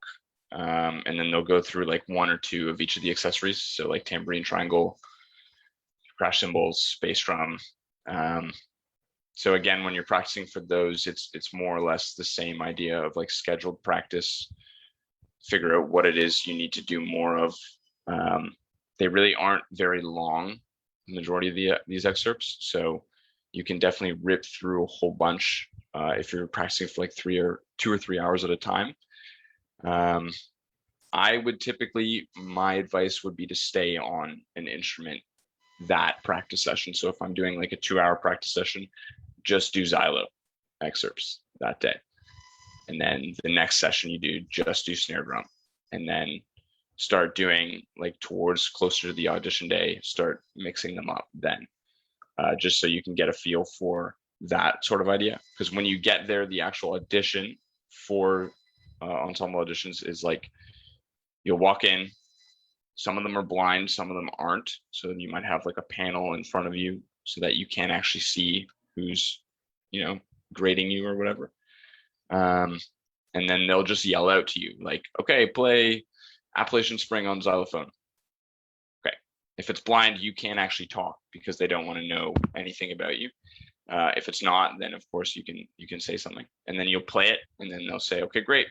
and then they'll go through like 1 or 2 of each of the accessories. So like tambourine, triangle, crash cymbals, bass drum. So again, when you're practicing for those, it's more or less the same idea of like scheduled practice. Figure out what it is you need to do more of. They really aren't very long, the majority of these excerpts, so you can definitely rip through a whole bunch if you're practicing for like 2 or 3 hours at a time. I would typically, my advice would be to stay on an instrument that practice session. So if I'm doing like a 2-hour practice session, just do xylo excerpts that day. And then the next session you just do snare drum. And then start doing like towards closer to the audition day, start mixing them up then, just so you can get a feel for that sort of idea. Because when you get there, the actual audition for ensemble auditions is like, you'll walk in, some of them are blind, some of them aren't. So you might have like a panel in front of you so that you can actually see who's, grading you or whatever. And then they'll just yell out to you like, okay, play Appalachian Spring on xylophone. Okay. If it's blind, you can't actually talk because they don't want to know anything about you. If it's not, then of course you can say something, and then you'll play it, and then they'll say, okay, great.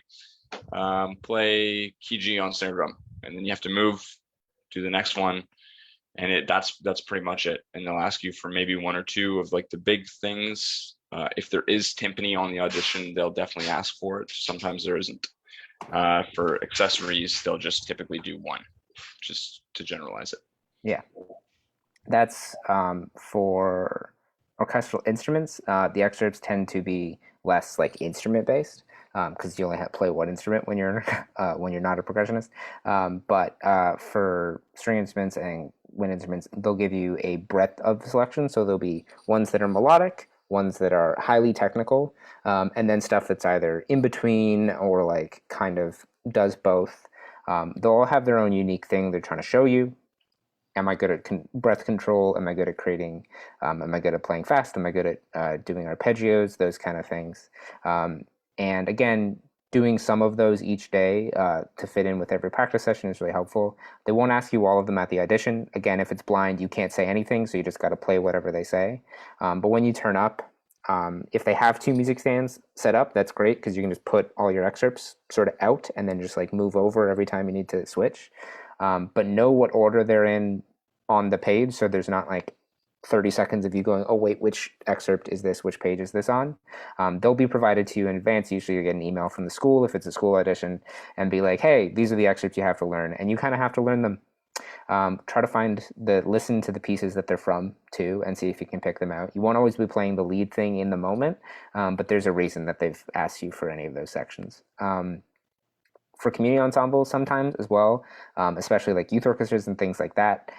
Play key G on snare drum, and then you have to move to the next one, and that's pretty much it. And they'll ask you for maybe 1 or 2 of like the big things. If there is timpani on the audition, they'll definitely ask for it. Sometimes there isn't. For accessories, they'll just typically do 1, just to generalize it.
Yeah, that's for orchestral instruments. The excerpts tend to be less like instrument based because you only have to play 1 instrument when you're not a percussionist. But for string instruments and wind instruments, they'll give you a breadth of selection. So there'll be ones that are melodic, ones that are highly technical, and then stuff that's either in between or like kind of does both. They'll all have their own unique thing they're trying to show you. Am I good at breath control? Am I good at creating? Am I good at playing fast? Am I good at doing arpeggios? Those kind of things. And again, doing some of those each day to fit in with every practice session is really helpful. They won't ask you all of them at the audition. Again, if it's blind, you can't say anything, so you just got to play whatever they say. But when you turn up, if they have 2 music stands set up, that's great because you can just put all your excerpts sort of out and then just like move over every time you need to switch. But know what order they're in on the page, so there's not like 30 seconds of you going, oh wait, which excerpt is this, which page is this on? They'll be provided to you in advance. Usually you get an email from the school if it's a school audition and be like, hey, these are the excerpts you have to learn, and you kind of have to learn them. Try to listen to the pieces that they're from too and see if you can pick them out. You won't always be playing the lead thing in the moment, but there's a reason that they've asked you for any of those sections. for community ensembles sometimes as well, especially like youth orchestras and things like that.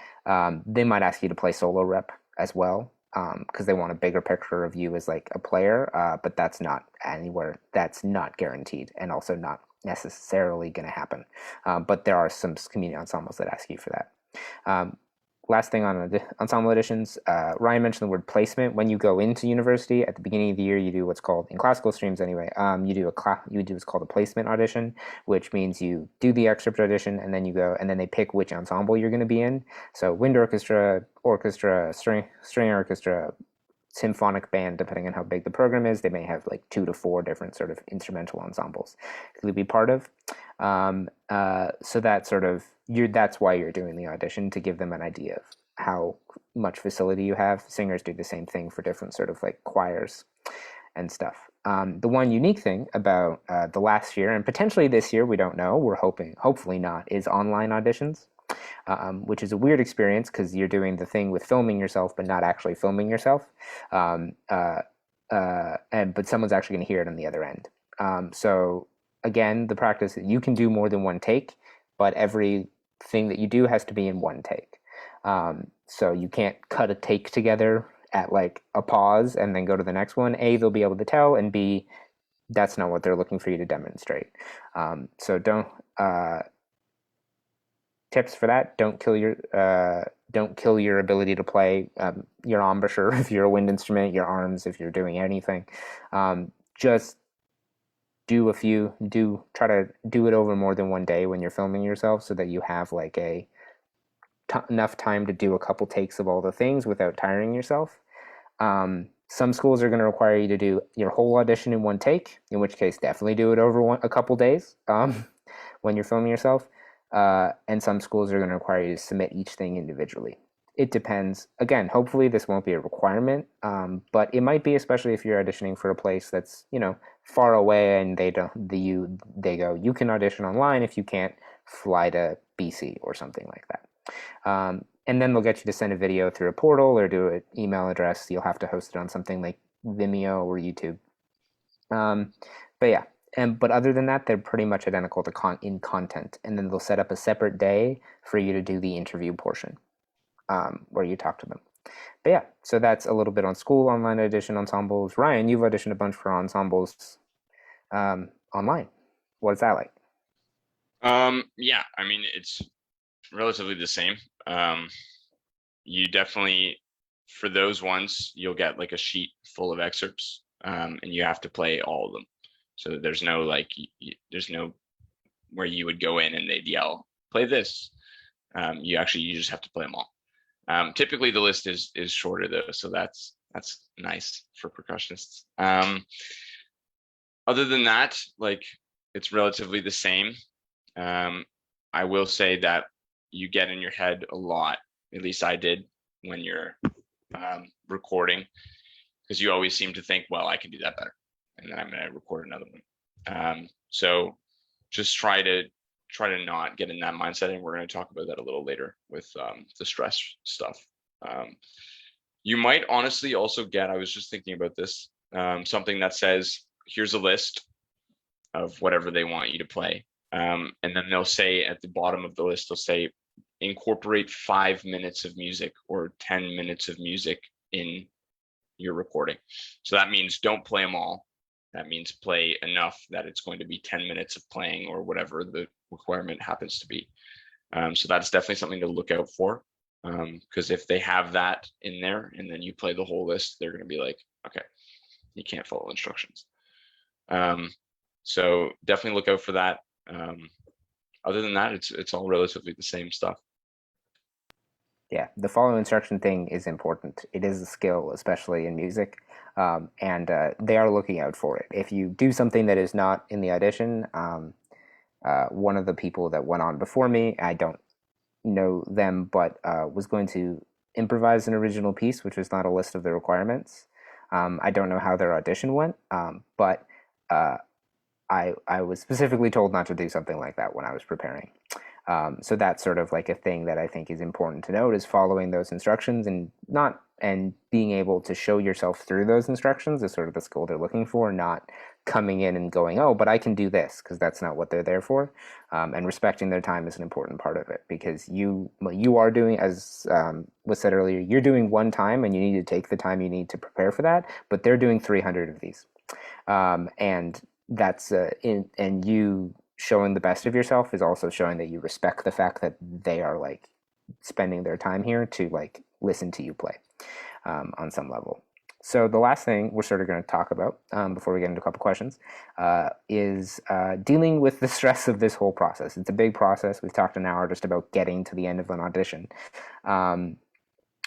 They might ask you to play solo rep as well, because they want a bigger picture of you as like a player, but that's not guaranteed, and also not necessarily going to happen. But there are some community ensembles that ask you for that. Last thing on Ensemble Auditions, Ryan mentioned the word placement. When you go into university at the beginning of the year, you do what's called, in classical streams anyway, you do what's called a placement audition, which means you do the excerpt audition and then you go, and then they pick which ensemble you're going to be in. So wind orchestra, string orchestra, symphonic band, depending on how big the program is. They may have like 2 to 4 different sort of instrumental ensembles to be part of. So that sort of, that's why you're doing the audition, to give them an idea of how much facility you have. Singers do the same thing for different sort of like choirs and stuff. The one unique thing about the last year, and potentially this year, we don't know, we're hopefully not, is online auditions, which is a weird experience because you're doing the thing with filming yourself but not actually filming yourself. But someone's actually going to hear it on the other end. So again, the practice, you can do more than one take, but everything that you do has to be in one take. So you can't cut a take together at like a pause and then go to the next one. A, they'll be able to tell, and B, that's not what they're looking for you to demonstrate. So don't, tips for that, don't kill your ability to play, your embouchure if you're a wind instrument, your arms if you're doing anything. Just try to do it over more than one day when you're filming yourself, so that you have like enough time to do a couple takes of all the things without tiring yourself. Some schools are going to require you to do your whole audition in one take, in which case definitely do it over a couple days when you're filming yourself. And some schools are going to require you to submit each thing individually. It depends. Again, hopefully this won't be a requirement, but it might be, especially if you're auditioning for a place that's, far away, and they go, you can audition online if you can't fly to BC or something like that. And then they'll get you to send a video through a portal or do an email address. You'll have to host it on something like Vimeo or YouTube. But yeah. But other than that, they're pretty much identical to in content. And then they'll set up a separate day for you to do the interview portion, where you talk to them. But yeah, so that's a little bit on school online audition ensembles. Ryan, you've auditioned a bunch for ensembles online. What is that like?
Yeah, I mean, it's relatively the same. You definitely, for those ones, you'll get like a sheet full of excerpts, and you have to play all of them. So there's no there's no where you would go in and they'd yell, play this. You just have to play them all. Typically the list is shorter though, so that's nice for percussionists. Other than that, it's relatively the same. I will say that you get in your head a lot, at least I did, when you're recording, because you always seem to think, well, I can do that better, and then I'm going to record another one. So just try to not get in that mindset, and we're going to talk about that a little later with the stress stuff. You might honestly also get, I was just thinking about this, something that says, here's a list of whatever they want you to play. And then they'll say at the bottom of the list, they'll say, incorporate 5 minutes of music or 10 minutes of music in your recording. So that means don't play them all. That means play enough that it's going to be 10 minutes of playing or whatever the requirement happens to be. So that's definitely something to look out for. Because if they have that in there and then you play the whole list, they're going to be like, okay, you can't follow instructions. So definitely look out for that. Other than that, it's all relatively the same stuff.
Yeah, the follow instruction thing is important. It is a skill, especially in music, and they are looking out for it. If you do something that is not in the audition, one of the people that went on before me, I don't know them, but was going to improvise an original piece, which was not a list of the requirements. I don't know how their audition went, but I was specifically told not to do something like that when I was preparing. So that's sort of like a thing that I think is important to note, is following those instructions and being able to show yourself through those instructions is sort of the skill they're looking for, not coming in and going, oh, but I can do this, because that's not what they're there for. And respecting their time is an important part of it, because you are doing, as was said earlier, you're doing one time and you need to take the time you need to prepare for that, but they're doing 300 of these. And that's and you showing the best of yourself is also showing that you respect the fact that they are like spending their time here to like listen to you play on some level. So the last thing we're sort of going to talk about before we get into a couple questions is dealing with the stress of this whole process. It's a big process. We've talked an hour just about getting to the end of an audition.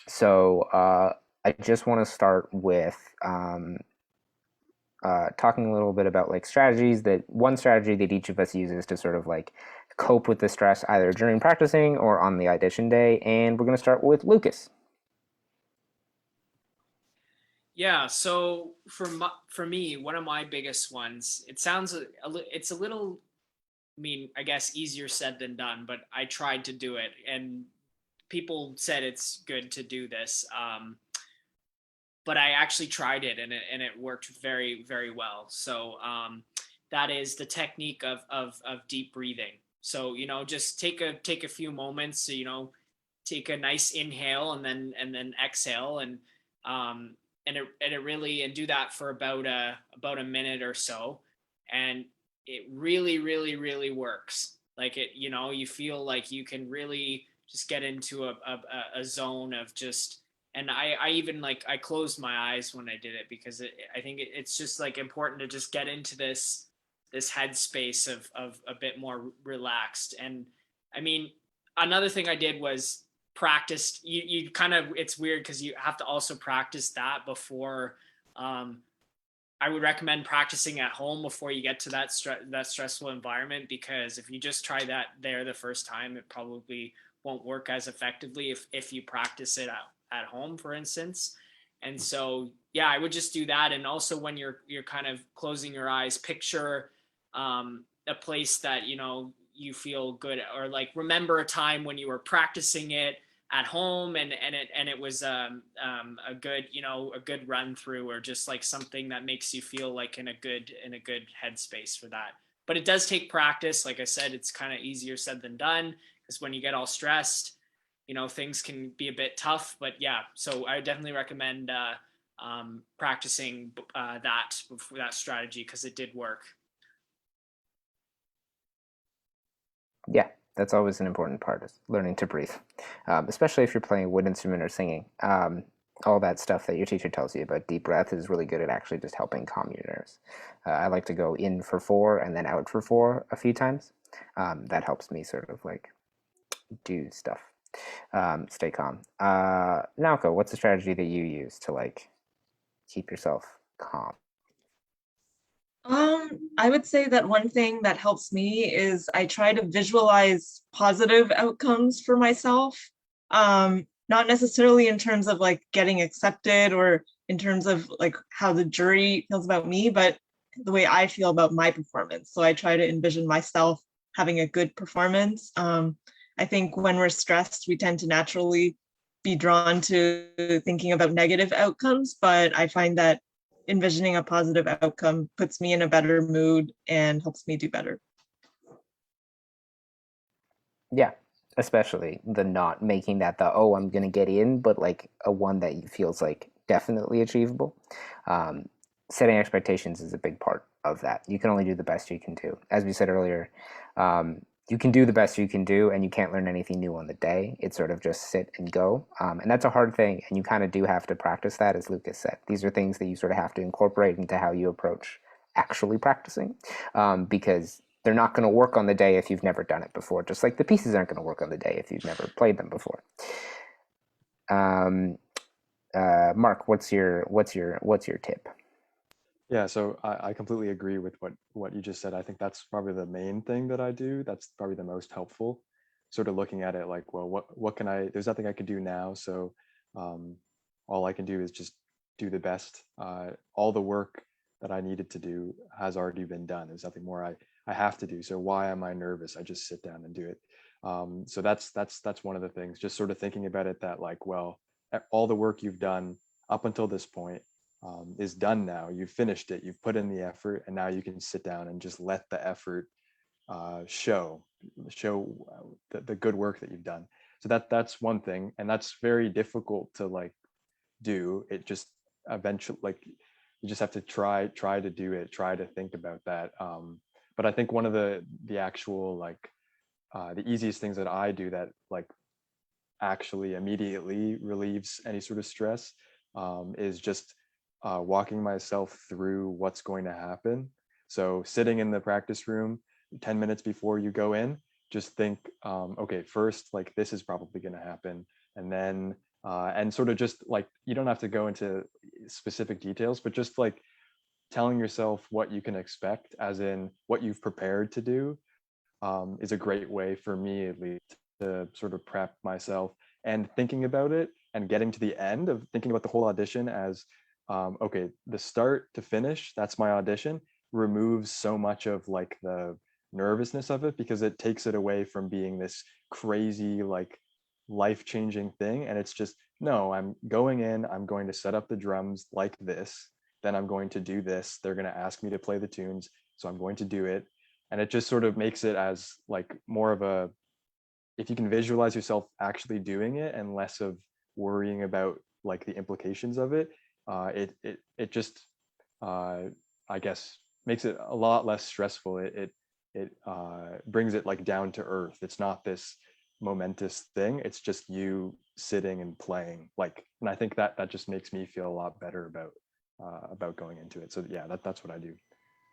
So I just want to start with talking a little bit about like strategies, that one strategy that each of us uses to sort of like cope with the stress either during practicing or on the audition day. And we're going to start with Lucas.
Yeah, so for me, one of my biggest ones, it's a little, I mean, I guess easier said than done, but I tried to do it, and people said it's good to do this. But I actually tried it, and it worked very, very well. So that is the technique of deep breathing. So, you know, just take a few moments to, you know, take a nice inhale and then exhale, and it really, and do that for about a minute or so, and it really, really, really works. Like, it, you know, you feel like you can really just get into a zone of just, and I even, like, I closed my eyes when I did it, because I think it's just like important to just get into this headspace of a bit more relaxed. And I mean, another thing I did was practiced, you kind of, it's weird because you have to also practice that before. I would recommend practicing at home before you get to that stressful environment, because if you just try that there the first time, it probably won't work as effectively if you practice it at home, for instance. And so, yeah, I would just do that. And also, when you're kind of closing your eyes, picture a place that, you know, you feel good, or like remember a time when you were practicing it at home and it was a good, you know, a good run through, or just like something that makes you feel like in a good headspace for that. But it does take practice. Like I said, it's kind of easier said than done, because when you get all stressed, you know, things can be a bit tough. But yeah, so I definitely recommend practicing that strategy, because it did work.
Yeah, that's always an important part, is learning to breathe, especially if you're playing a wood instrument or singing. All that stuff that your teacher tells you about deep breath is really good at actually just helping calm your nerves. I like to go in for 4 and then out for 4 a few times. That helps me sort of like do stuff, stay calm. Naoko, what's the strategy that you use to like keep yourself calm?
I would say that one thing that helps me is I try to visualize positive outcomes for myself. Not necessarily in terms of like getting accepted, or in terms of like how the jury feels about me, but the way I feel about my performance. So I try to envision myself having a good performance. I think when we're stressed, we tend to naturally be drawn to thinking about negative outcomes, but I find that envisioning a positive outcome puts me in a better mood and helps me do better.
Yeah, especially the not making that the, oh, I'm gonna get in, but like a one that feels like definitely achievable. Setting expectations is a big part of that. You can only do the best you can do. As we said earlier, you can do the best you can do, and you can't learn anything new on the day. It's sort of just sit and go. And that's a hard thing, and you kind of do have to practice that, as Lucas said. These are things that you sort of have to incorporate into how you approach actually practicing, because they're not going to work on the day if you've never done it before, just like the pieces aren't going to work on the day if you've never played them before. Mark, what's your tip?
Yeah, so I completely agree with what you just said. I think that's probably the main thing that I do. That's probably the most helpful. Sort of looking at it like, well, what can I? There's nothing I can do now, so all I can do is just do the best. All the work that I needed to do has already been done. There's nothing more I have to do. So why am I nervous? I just sit down and do it. So that's one of the things. Just sort of thinking about it that like, well, all the work you've done up until this point, is done now. You've finished it, you've put in the effort, and now you can sit down and just let the effort show the good work that you've done. So that's one thing, and that's very difficult to like do. It just eventually, like, you just have to try to do it, try to think about that. But I think one of the actual like the easiest things that I do that like actually immediately relieves any sort of stress is just walking myself through what's going to happen. So sitting in the practice room 10 minutes before you go in, just think, okay, first, like, this is probably going to happen. And then, and sort of just like, you don't have to go into specific details, but just like telling yourself what you can expect, as in what you've prepared to do, is a great way for me, at least, to sort of prep myself, and thinking about it and getting to the end of thinking about the whole audition as, okay, the start to finish, that's my audition, removes so much of like the nervousness of it, because it takes it away from being this crazy, like, life-changing thing. And it's just, no, I'm going in, I'm going to set up the drums like this, then I'm going to do this, they're going to ask me to play the tunes, so I'm going to do it. And it just sort of makes it as like more of a, if you can visualize yourself actually doing it and less of worrying about like the implications of it, it just I guess makes it a lot less stressful. It brings it like down to earth. It's not this momentous thing. It's just you sitting and playing. Like, and I think that just makes me feel a lot better about going into it. So yeah, that's what I do.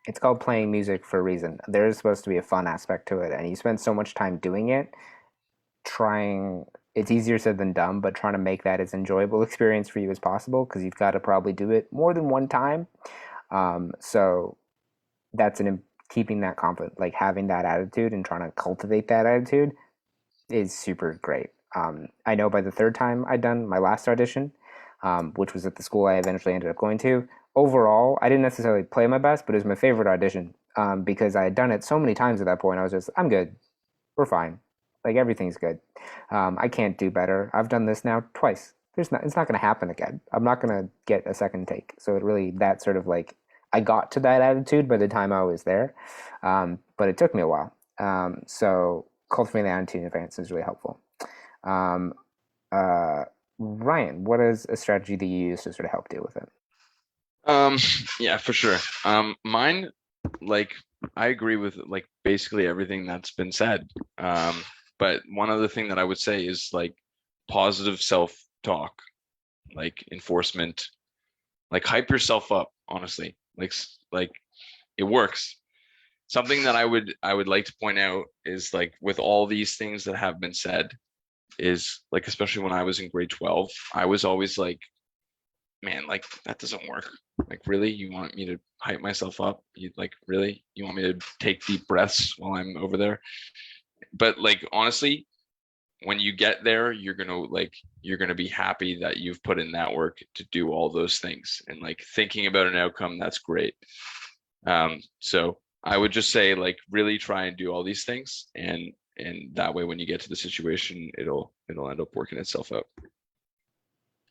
It's called playing music for a reason. There is supposed to be a fun aspect to it, and you spend so much time doing it, trying, it's easier said than done, but trying to make that as enjoyable experience for you as possible, because you've got to probably do it more than one time. So that's keeping that confident, like having that attitude and trying to cultivate that attitude is super great. I know by the third time I'd done my last audition, which was at the school I eventually ended up going to, overall, I didn't necessarily play my best, but it was my favorite audition, because I had done it so many times at that point. I was just, I'm good. We're fine. Like, everything's good. I can't do better. I've done this now twice. It's not going to happen again. I'm not going to get a second take. So it really, that sort of like, I got to that attitude by the time I was there, but it took me a while. So cultivating the attitude in advance is really helpful. Ryan, what is a strategy that you use to sort of help deal with it?
Yeah, for sure. Mine, like, I agree with like basically everything that's been said. But one other thing that I would say is like positive self-talk, like enforcement, like hype yourself up, honestly. Like it works. Something that I would like to point out is, like, with all these things that have been said, is like, especially when I was in grade 12, I was always like, man, like, that doesn't work. Like, really, you want me to hype myself up? You like, really, you want me to take deep breaths while I'm over there? But like, honestly, when you get there, you're gonna be happy that you've put in that work to do all those things, and like thinking about an outcome, that's great. So I would just say, like, really try and do all these things, and that way when you get to the situation, it'll end up working itself out.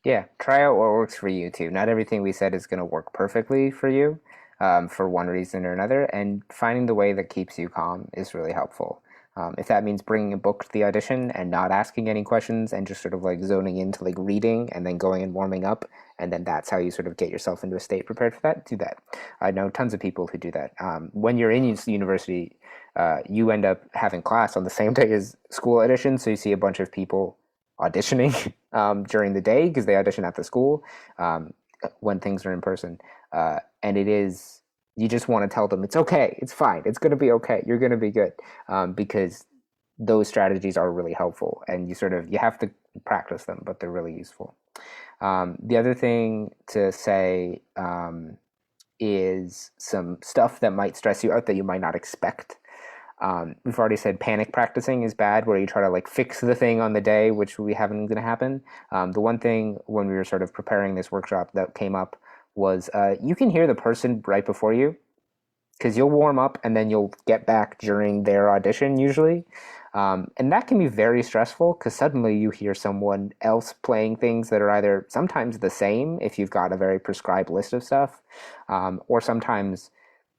Yeah, try out what works for you too. Not everything we said is going to work perfectly for you, for one reason or another, and finding the way that keeps you calm is really helpful. If that means bringing a book to the audition and not asking any questions and just sort of like zoning into like reading and then going and warming up, and then that's how you sort of get yourself into a state prepared for that, do that. I know tons of people who do that. When you're in university, you end up having class on the same day as school auditions, so you see a bunch of people auditioning during the day because they audition at the school when things are in person. And it is, you just want to tell them it's okay, it's fine, it's going to be okay, you're going to be good, because those strategies are really helpful, and you have to practice them, but they're really useful. The other thing to say is some stuff that might stress you out that you might not expect. We've already said panic practicing is bad, where you try to like fix the thing on the day, which we haven't going to happen. The one thing when we were sort of preparing this workshop that came up was you can hear the person right before you, because you'll warm up and then you'll get back during their audition usually. And that can be very stressful because suddenly you hear someone else playing things that are either sometimes the same if you've got a very prescribed list of stuff, or sometimes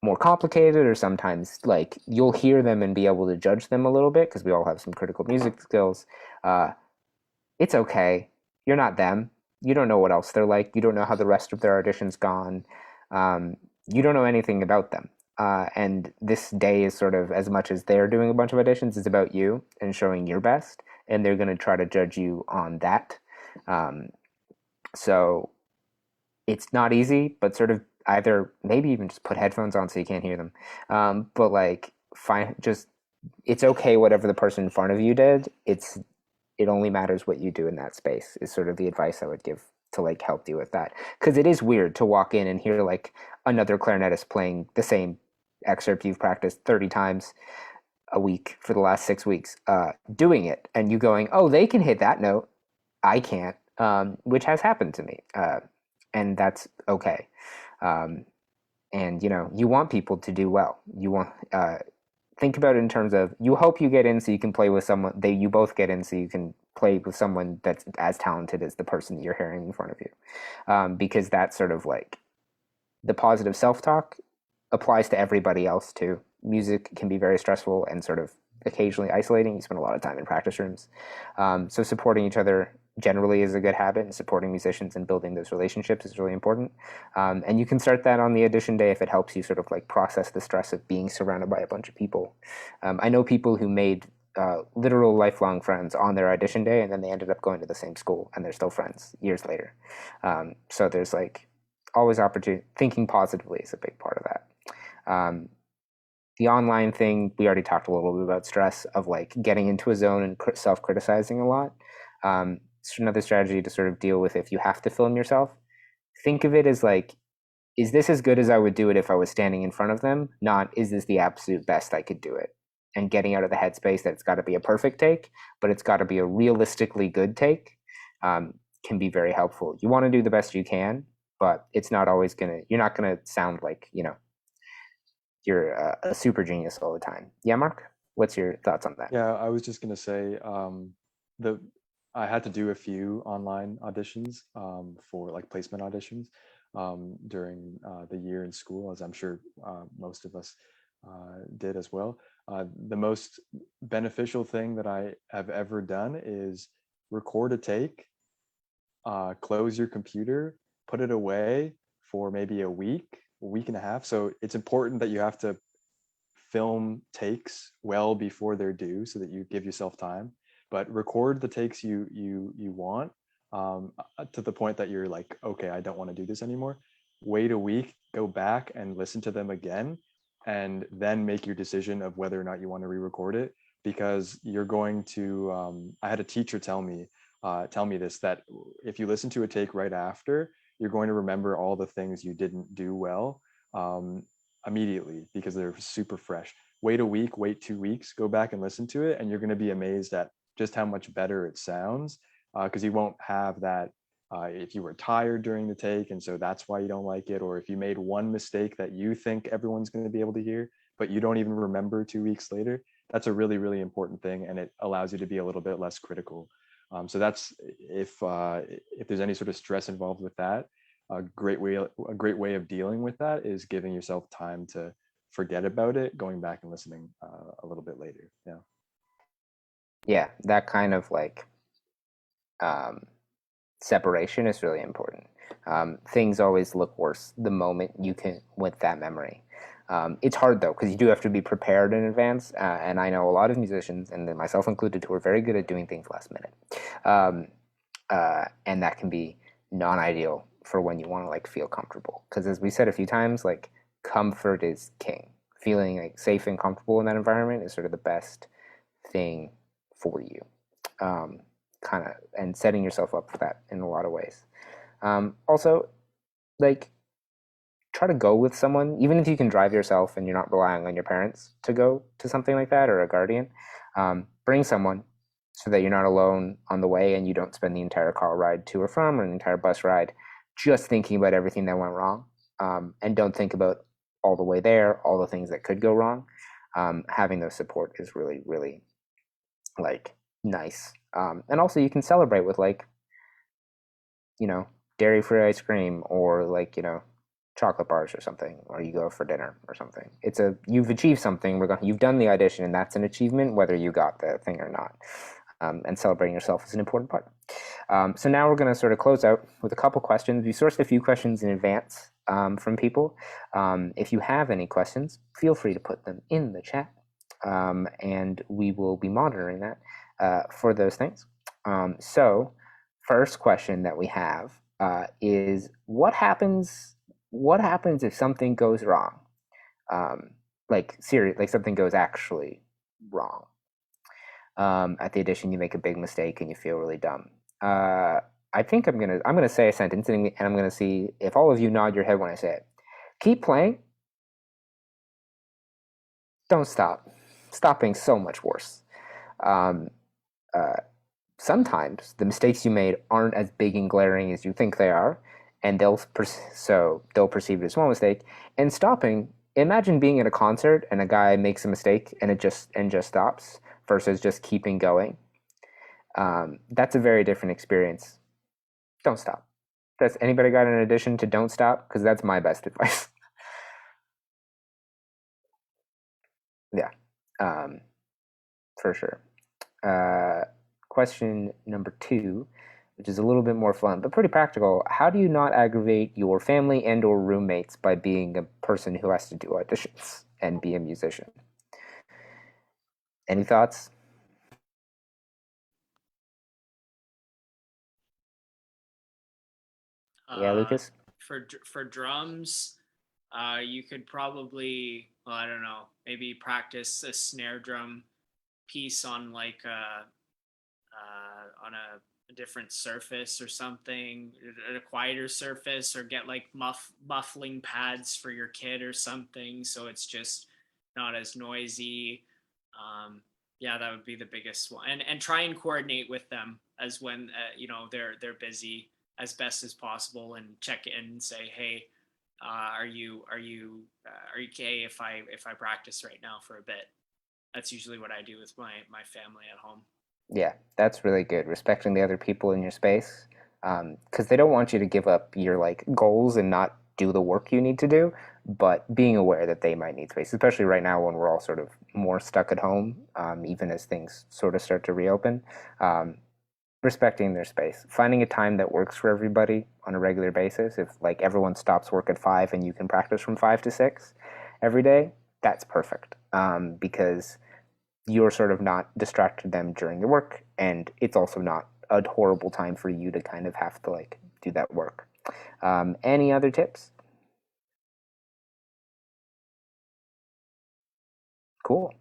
more complicated, or sometimes like you'll hear them and be able to judge them a little bit because we all have some critical music skills. It's okay. You're not them. You don't know what else they're like. You don't know how the rest of their audition's gone. You don't know anything about them. And this day is sort of, as much as they're doing a bunch of auditions, it's about you and showing your best. And they're going to try to judge you on that. So it's not easy, but sort of either maybe even just put headphones on so you can't hear them. But like, it's okay whatever the person in front of you did. It only matters what you do in that space is sort of the advice I would give to like help you with that. Because it is weird to walk in and hear like another clarinetist playing the same excerpt you've practiced 30 times a week for the last 6 weeks, doing it, and you going, oh, they can hit that note, I can't, which has happened to me, and that's okay. And you want people to do well. You want think about it in terms of you hope you get in so you can play with someone. You both get in so you can play with someone that's as talented as the person that you're hearing in front of you, because that's sort of like the positive self-talk applies to everybody else too. Music can be very stressful and sort of occasionally isolating. You spend a lot of time in practice rooms. So supporting each other generally is a good habit, and supporting musicians and building those relationships is really important. And you can start that on the audition day if it helps you sort of like process the stress of being surrounded by a bunch of people. I know people who made literal lifelong friends on their audition day, and then they ended up going to the same school and they're still friends years later. So there's like always opportunity. Thinking positively is a big part of that. The online thing, we already talked a little bit about stress of like getting into a zone and self-criticizing a lot. It's another strategy to sort of deal with if you have to film yourself. Think of it as like, is this as good as I would do it if I was standing in front of them? Not, is this the absolute best I could do it? And getting out of the headspace that it's got to be a perfect take, but it's got to be a realistically good take, can be very helpful. You want to do the best you can, but it's not always you're not going to sound like, you're a super genius all the time. Yeah, Mark, what's your thoughts on that?
Yeah, I was just going to say I had to do a few online auditions for like placement auditions during the year in school, as I'm sure most of us did as well. The most beneficial thing that I have ever done is record a take, close your computer, put it away for maybe a week and a half. So it's important that you have to film takes well before they're due so that you give yourself time, but record the takes you want to the point that you're like, okay, I don't want to do this anymore. Wait a week, go back and listen to them again, and then make your decision of whether or not you want to re-record it, because you're going to I had a teacher tell me this, that if you listen to a take right after, you're going to remember all the things you didn't do well immediately because they're super fresh. Wait a week, wait 2 weeks, go back and listen to it, and you're going to be amazed at just how much better it sounds, because you won't have that if you were tired during the take and so that's why you don't like it, or if you made one mistake that you think everyone's going to be able to hear but you don't even remember 2 weeks later. That's a really, really important thing, and it allows you to be a little bit less critical. So that's if there's any sort of stress involved with that, a great way of dealing with that is giving yourself time to forget about it, going back and listening a little bit later.
Yeah, that kind of like separation is really important. Things always look worse the moment you can with that memory. It's hard though, because you do have to be prepared in advance, and I know a lot of musicians, and myself included, who are very good at doing things last minute, and that can be non-ideal for when you want to like feel comfortable, because as we said a few times, like comfort is king. Feeling like safe and comfortable in that environment is sort of the best thing for you, kind of, and setting yourself up for that in a lot of ways. Also, like, try to go with someone, even if you can drive yourself and you're not relying on your parents to go to something like that, or a guardian. Bring someone so that you're not alone on the way, and you don't spend the entire car ride to or from, or an entire bus ride just thinking about everything that went wrong, and don't think about all the way there, all the things that could go wrong. Having those support is really, really like nice. And also you can celebrate with like, dairy-free ice cream or like, chocolate bars or something, or you go for dinner or something. You've achieved something. You've done the audition, and that's an achievement, whether you got the thing or not. And celebrating yourself is an important part. So now we're going to sort of close out with a couple questions. We sourced a few questions in advance from people. If you have any questions, feel free to put them in the chat, and we will be monitoring that for those things. So first question that we have is what happens if something goes wrong? Like something goes actually wrong. At the audition, you make a big mistake and you feel really dumb. I think I'm gonna say a sentence and I'm gonna see if all of you nod your head when I say it. Keep playing. Don't stop. Stopping's so much worse. Sometimes the mistakes you made aren't as big and glaring as you think they are, and they'll perceive it as a small mistake. And stopping, imagine being at a concert and a guy makes a mistake and it just stops versus just keeping going. That's a very different experience. Don't stop. Does anybody got an addition to don't stop? Because that's my best advice. Yeah, for sure. Question number 2, which is a little bit more fun, but pretty practical. How do you not aggravate your family and or roommates by being a person who has to do auditions and be a musician? Any thoughts? Yeah, Lucas?
For drums, you could probably, well, I don't know, maybe practice a snare drum piece on like on a different surface or something, a quieter surface, or get like muffling pads for your kid or something, so it's just not as noisy. Yeah, that would be the biggest one, and try and coordinate with them as when they're busy as best as possible, and check in and say, hey, are you okay if I practice right now for a bit? That's usually what I do with my family at home.
Yeah, that's really good. Respecting the other people in your space, because they don't want you to give up your like goals and not do the work you need to do, but being aware that they might need space, especially right now when we're all sort of more stuck at home, even as things sort of start to reopen. Respecting their space, finding a time that works for everybody on a regular basis. If like everyone stops work at 5 and you can practice from 5 to 6 every day, that's perfect, because you're sort of not distracting them during your work, and it's also not a horrible time for you to kind of have to like do that work. Any other tips? Cool.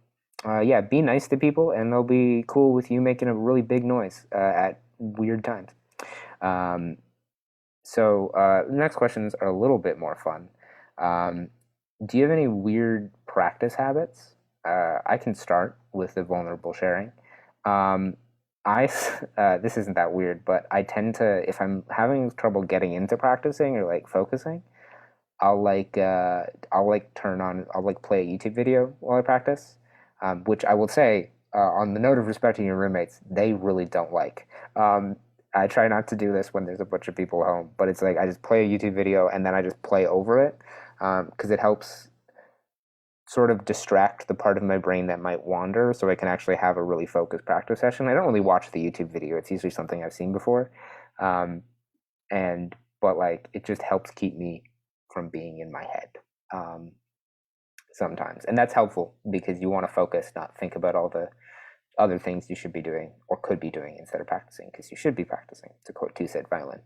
Yeah, be nice to people, and they'll be cool with you making a really big noise at weird times. So the next questions are a little bit more fun. Do you have any weird practice habits? I can start with the vulnerable sharing. This isn't that weird, but I tend to, if I'm having trouble getting into practicing or like focusing, I'll like play a YouTube video while I practice, which I will say, on the note of respecting your roommates, they really don't like. I try not to do this when there's a bunch of people home, but it's like I just play a YouTube video and then I just play over it, because it helps sort of distract the part of my brain that might wander, so I can actually have a really focused practice session. I don't really watch the YouTube video. It's usually something I've seen before. But like it just helps keep me from being in my head sometimes. And that's helpful because you want to focus, not think about all the other things you should be doing or could be doing instead of practicing, because you should be practicing, to quote Two Said Violin.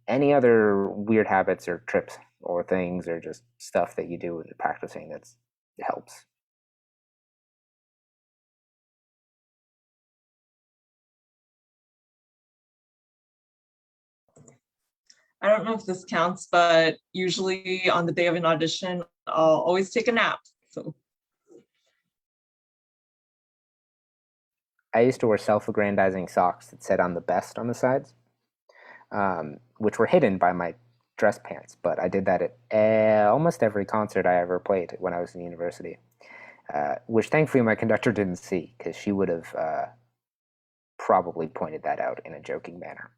Any other weird habits or trips or things or just stuff that you do with practicing that helps?
I don't know if this counts, but usually on the day of an audition, I'll always take a nap. So
I used to wear self-aggrandizing socks that said "I'm the best" on the sides, which were hidden by my dress pants, but I did that at almost every concert I ever played when I was in university, which thankfully my conductor didn't see, because she would have probably pointed that out in a joking manner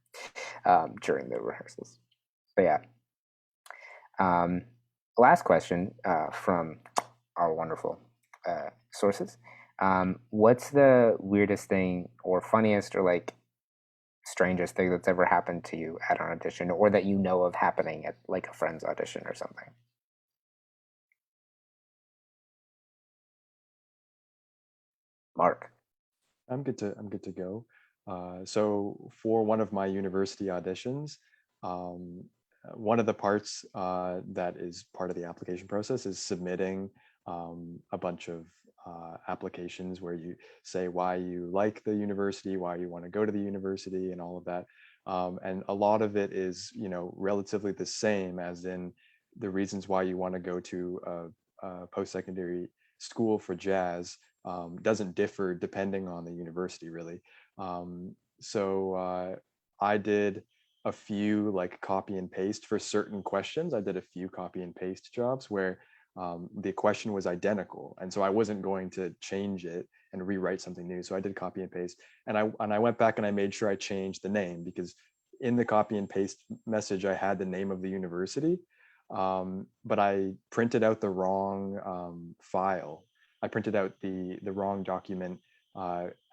during the rehearsals. But yeah. Last question from our wonderful sources. What's the weirdest thing or funniest or like strangest thing that's ever happened to you at an audition, or that you know of happening at like a friend's audition or something? Mark.
I'm good to go. So for one of my university auditions, one of the parts that is part of the application process is submitting a bunch of applications where you say why you like the university, why you want to go to the university, and all of that. And a lot of it is, relatively the same, as in the reasons why you want to go to a post-secondary school for jazz doesn't differ depending on the university, really. So I did a few like copy and paste for certain questions. I did a few copy and paste jobs where the question was identical, and so I wasn't going to change it and rewrite something new. So I did copy and paste, and I went back and I made sure I changed the name, because in the copy and paste message I had the name of the university, but I printed out the wrong file. I printed out the wrong document,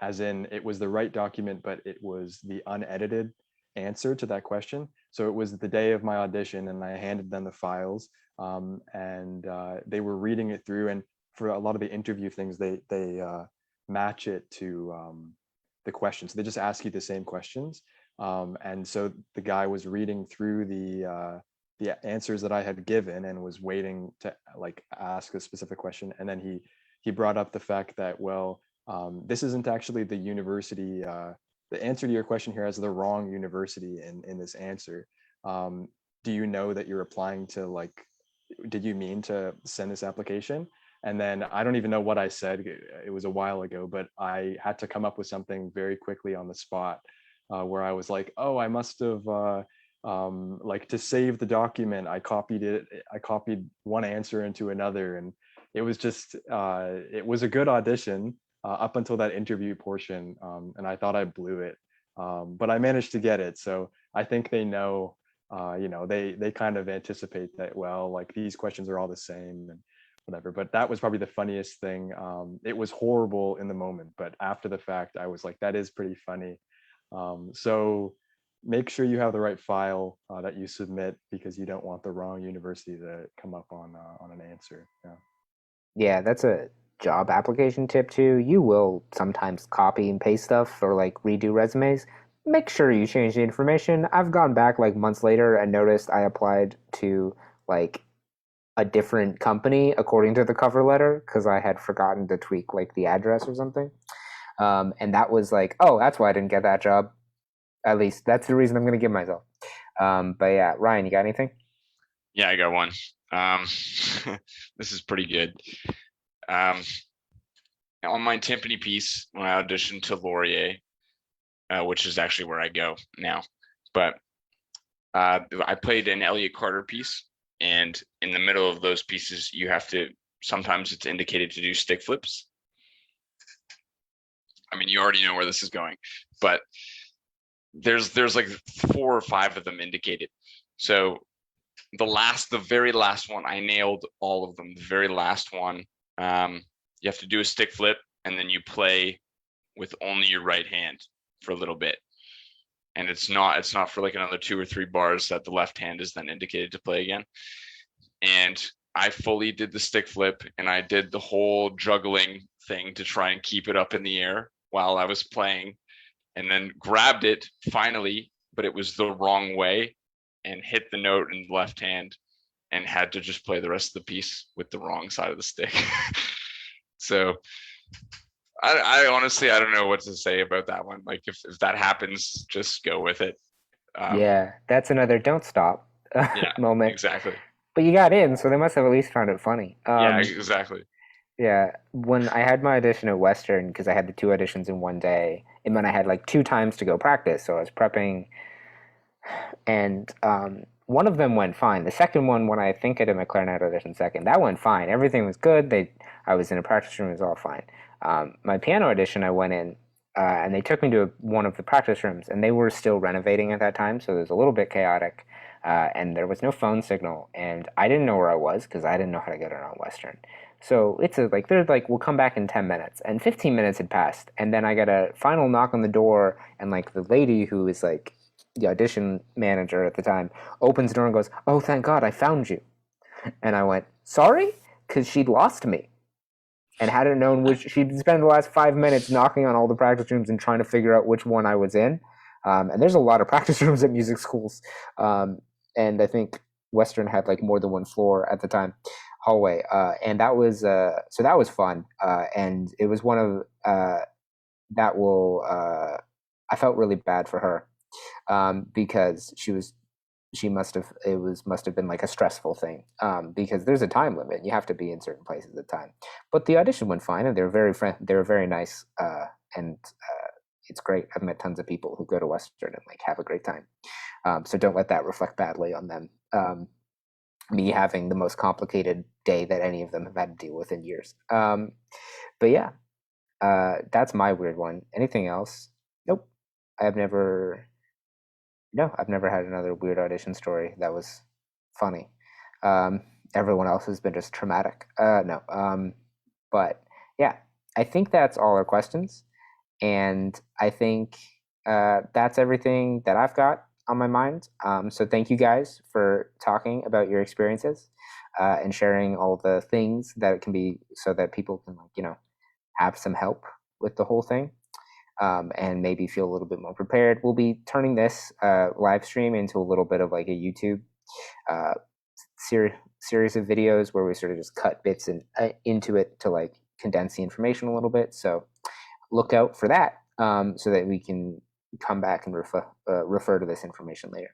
as in it was the right document, but it was the unedited answer to that question. So it was the day of my audition, and I handed them the files, and they were reading it through. And for a lot of the interview things, they match it to the questions. So they just ask you the same questions. And so the guy was reading through the answers that I had given and was waiting to like ask a specific question. And then he brought up the fact that, well, this isn't actually the university. The answer to your question here has the wrong university in this answer. Do you know that you're applying to, like, did you mean to send this application? And then I don't even know what I said. It was a while ago, but I had to come up with something very quickly on the spot, where I was like, oh, I must have, like, to save the document, I copied one answer into another. And it was just, it was a good audition up until that interview portion. And I thought I blew it, but I managed to get it. So I think they know, they kind of anticipate that, well, like, these questions are all the same and whatever. But that was probably the funniest thing. It was horrible in the moment, but after the fact, I was like, that is pretty funny. So make sure you have the right file that you submit, because you don't want the wrong university to come up on an answer.
Yeah, that's a job application tip too. You will sometimes copy and paste stuff or like redo resumes. Make sure you change the information. I've gone back like months later and noticed I applied to like a different company according to the cover letter, because I had forgotten to tweak like the address or something. And that was like, oh, that's why I didn't get that job. At least that's the reason I'm going to give myself. But yeah, Ryan, you got anything?
Yeah, I got one. This is pretty good. On my timpani piece, when I auditioned to Laurier, which is actually where I go now, but I played an Elliott Carter piece, and in the middle of those pieces, you have to, sometimes it's indicated to do stick flips. I mean, you already know where this is going, but there's like 4 or 5 of them indicated. So the very last one, I nailed all of them. The very last one, you have to do a stick flip, and then you play with only your right hand for a little bit. And it's not for like another 2 or 3 bars that the left hand is then indicated to play again. And I fully did the stick flip, and I did the whole juggling thing to try and keep it up in the air while I was playing, and then grabbed it finally, but it was the wrong way, and hit the note in the left hand, and had to just play the rest of the piece with the wrong side of the stick. So I honestly, I don't know what to say about that one. Like, if that happens, just go with it.
Yeah, that's another don't stop moment.
Exactly.
But you got in, so they must have at least found it funny.
Yeah, exactly.
Yeah, when I had my audition at Western, because I had the 2 auditions in one day, and then I had like 2 times to go practice, so I was prepping. And one of them went fine. The second one, when I think I did my clarinet audition second, that went fine. Everything was good. I was in a practice room. It was all fine. My piano audition, I went in, and they took me to one of the practice rooms, and they were still renovating at that time, so it was a little bit chaotic, and there was no phone signal, and I didn't know where I was because I didn't know how to get around Western. So they're like, we'll come back in 10 minutes, and 15 minutes had passed, and then I got a final knock on the door, and like the lady who was like the audition manager at the time opens the door and goes, "Oh, thank God, I found you." And I went, "Sorry?" Because she'd lost me. And hadn't known which, she'd spent the last 5 minutes knocking on all the practice rooms and trying to figure out which one I was in. And there's a lot of practice rooms at music schools. And I think Western had like more than one floor at the time, hallway. And that was, so that was fun. And it was one of, I felt really bad for her, because she must have been like a stressful thing, because there's a time limit. You have to be in certain places at the time. But the audition went fine, and they were very nice, and it's great. I've met tons of people who go to Western and like have a great time. So don't let that reflect badly on them. Me having the most complicated day that any of them have had to deal with in years. But yeah, that's my weird one. Anything else? Nope. I've never had another weird audition story that was funny. Everyone else has been just traumatic. No. But yeah, I think that's all our questions. And I think that's everything that I've got on my mind. So thank you guys for talking about your experiences, and sharing all the things that it can be, so that people can, like, have some help with the whole thing. And maybe feel a little bit more prepared. We'll be turning this live stream into a little bit of like a YouTube series of videos where we sort of just cut bits into it to like condense the information a little bit. So look out for that, so that we can come back and refer to this information later.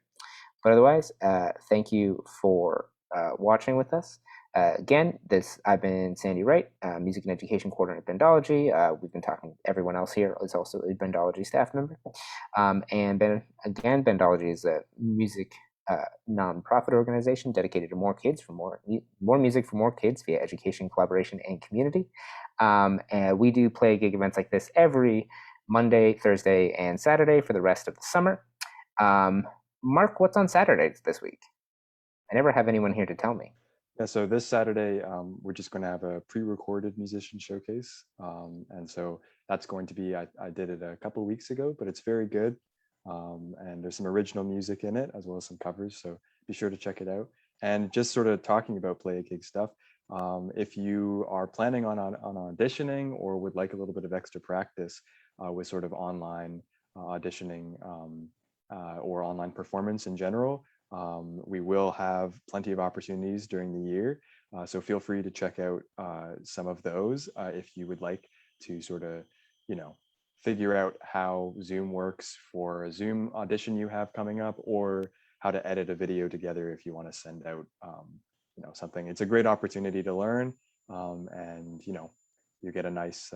But otherwise, thank you for watching with us. Again, I've been Sandy Wright, Music and Education Coordinator at Bandology. We've been talking. Everyone else here is also a Bandology staff member. And Bandology is a music nonprofit organization dedicated to more music for more kids via education, collaboration, and community. And we do play gig events like this every Monday, Thursday, and Saturday for the rest of the summer. Mark, what's on Saturdays this week? I never have anyone here to tell me.
Yeah, so this Saturday, we're just going to have a pre-recorded musician showcase. And so that's going to be, I did it a couple of weeks ago, but it's very good. And there's some original music in it, as well as some covers. So be sure to check it out. And just sort of talking about Play a Gig stuff, if you are planning on auditioning or would like a little bit of extra practice with sort of online auditioning or online performance in general, we will have plenty of opportunities during the year. So feel free to check out some of those if you would like to sort of, figure out how Zoom works for a Zoom audition you have coming up, or how to edit a video together if you want to send out, something. It's a great opportunity to learn, and, you get a nice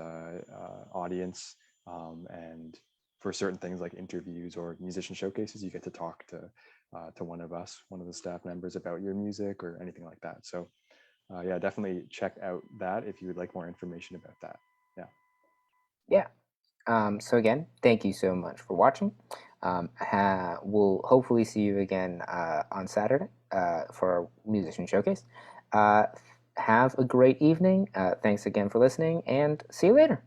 audience, and for certain things like interviews or musician showcases, you get to talk to one of us, one of the staff members, about your music or anything like that. So yeah, definitely check out that if you would like more information about that.
Yeah. So again, thank you so much for watching. We'll hopefully see you again on Saturday for our musician showcase. Have a great evening. Thanks again for listening, and see you later.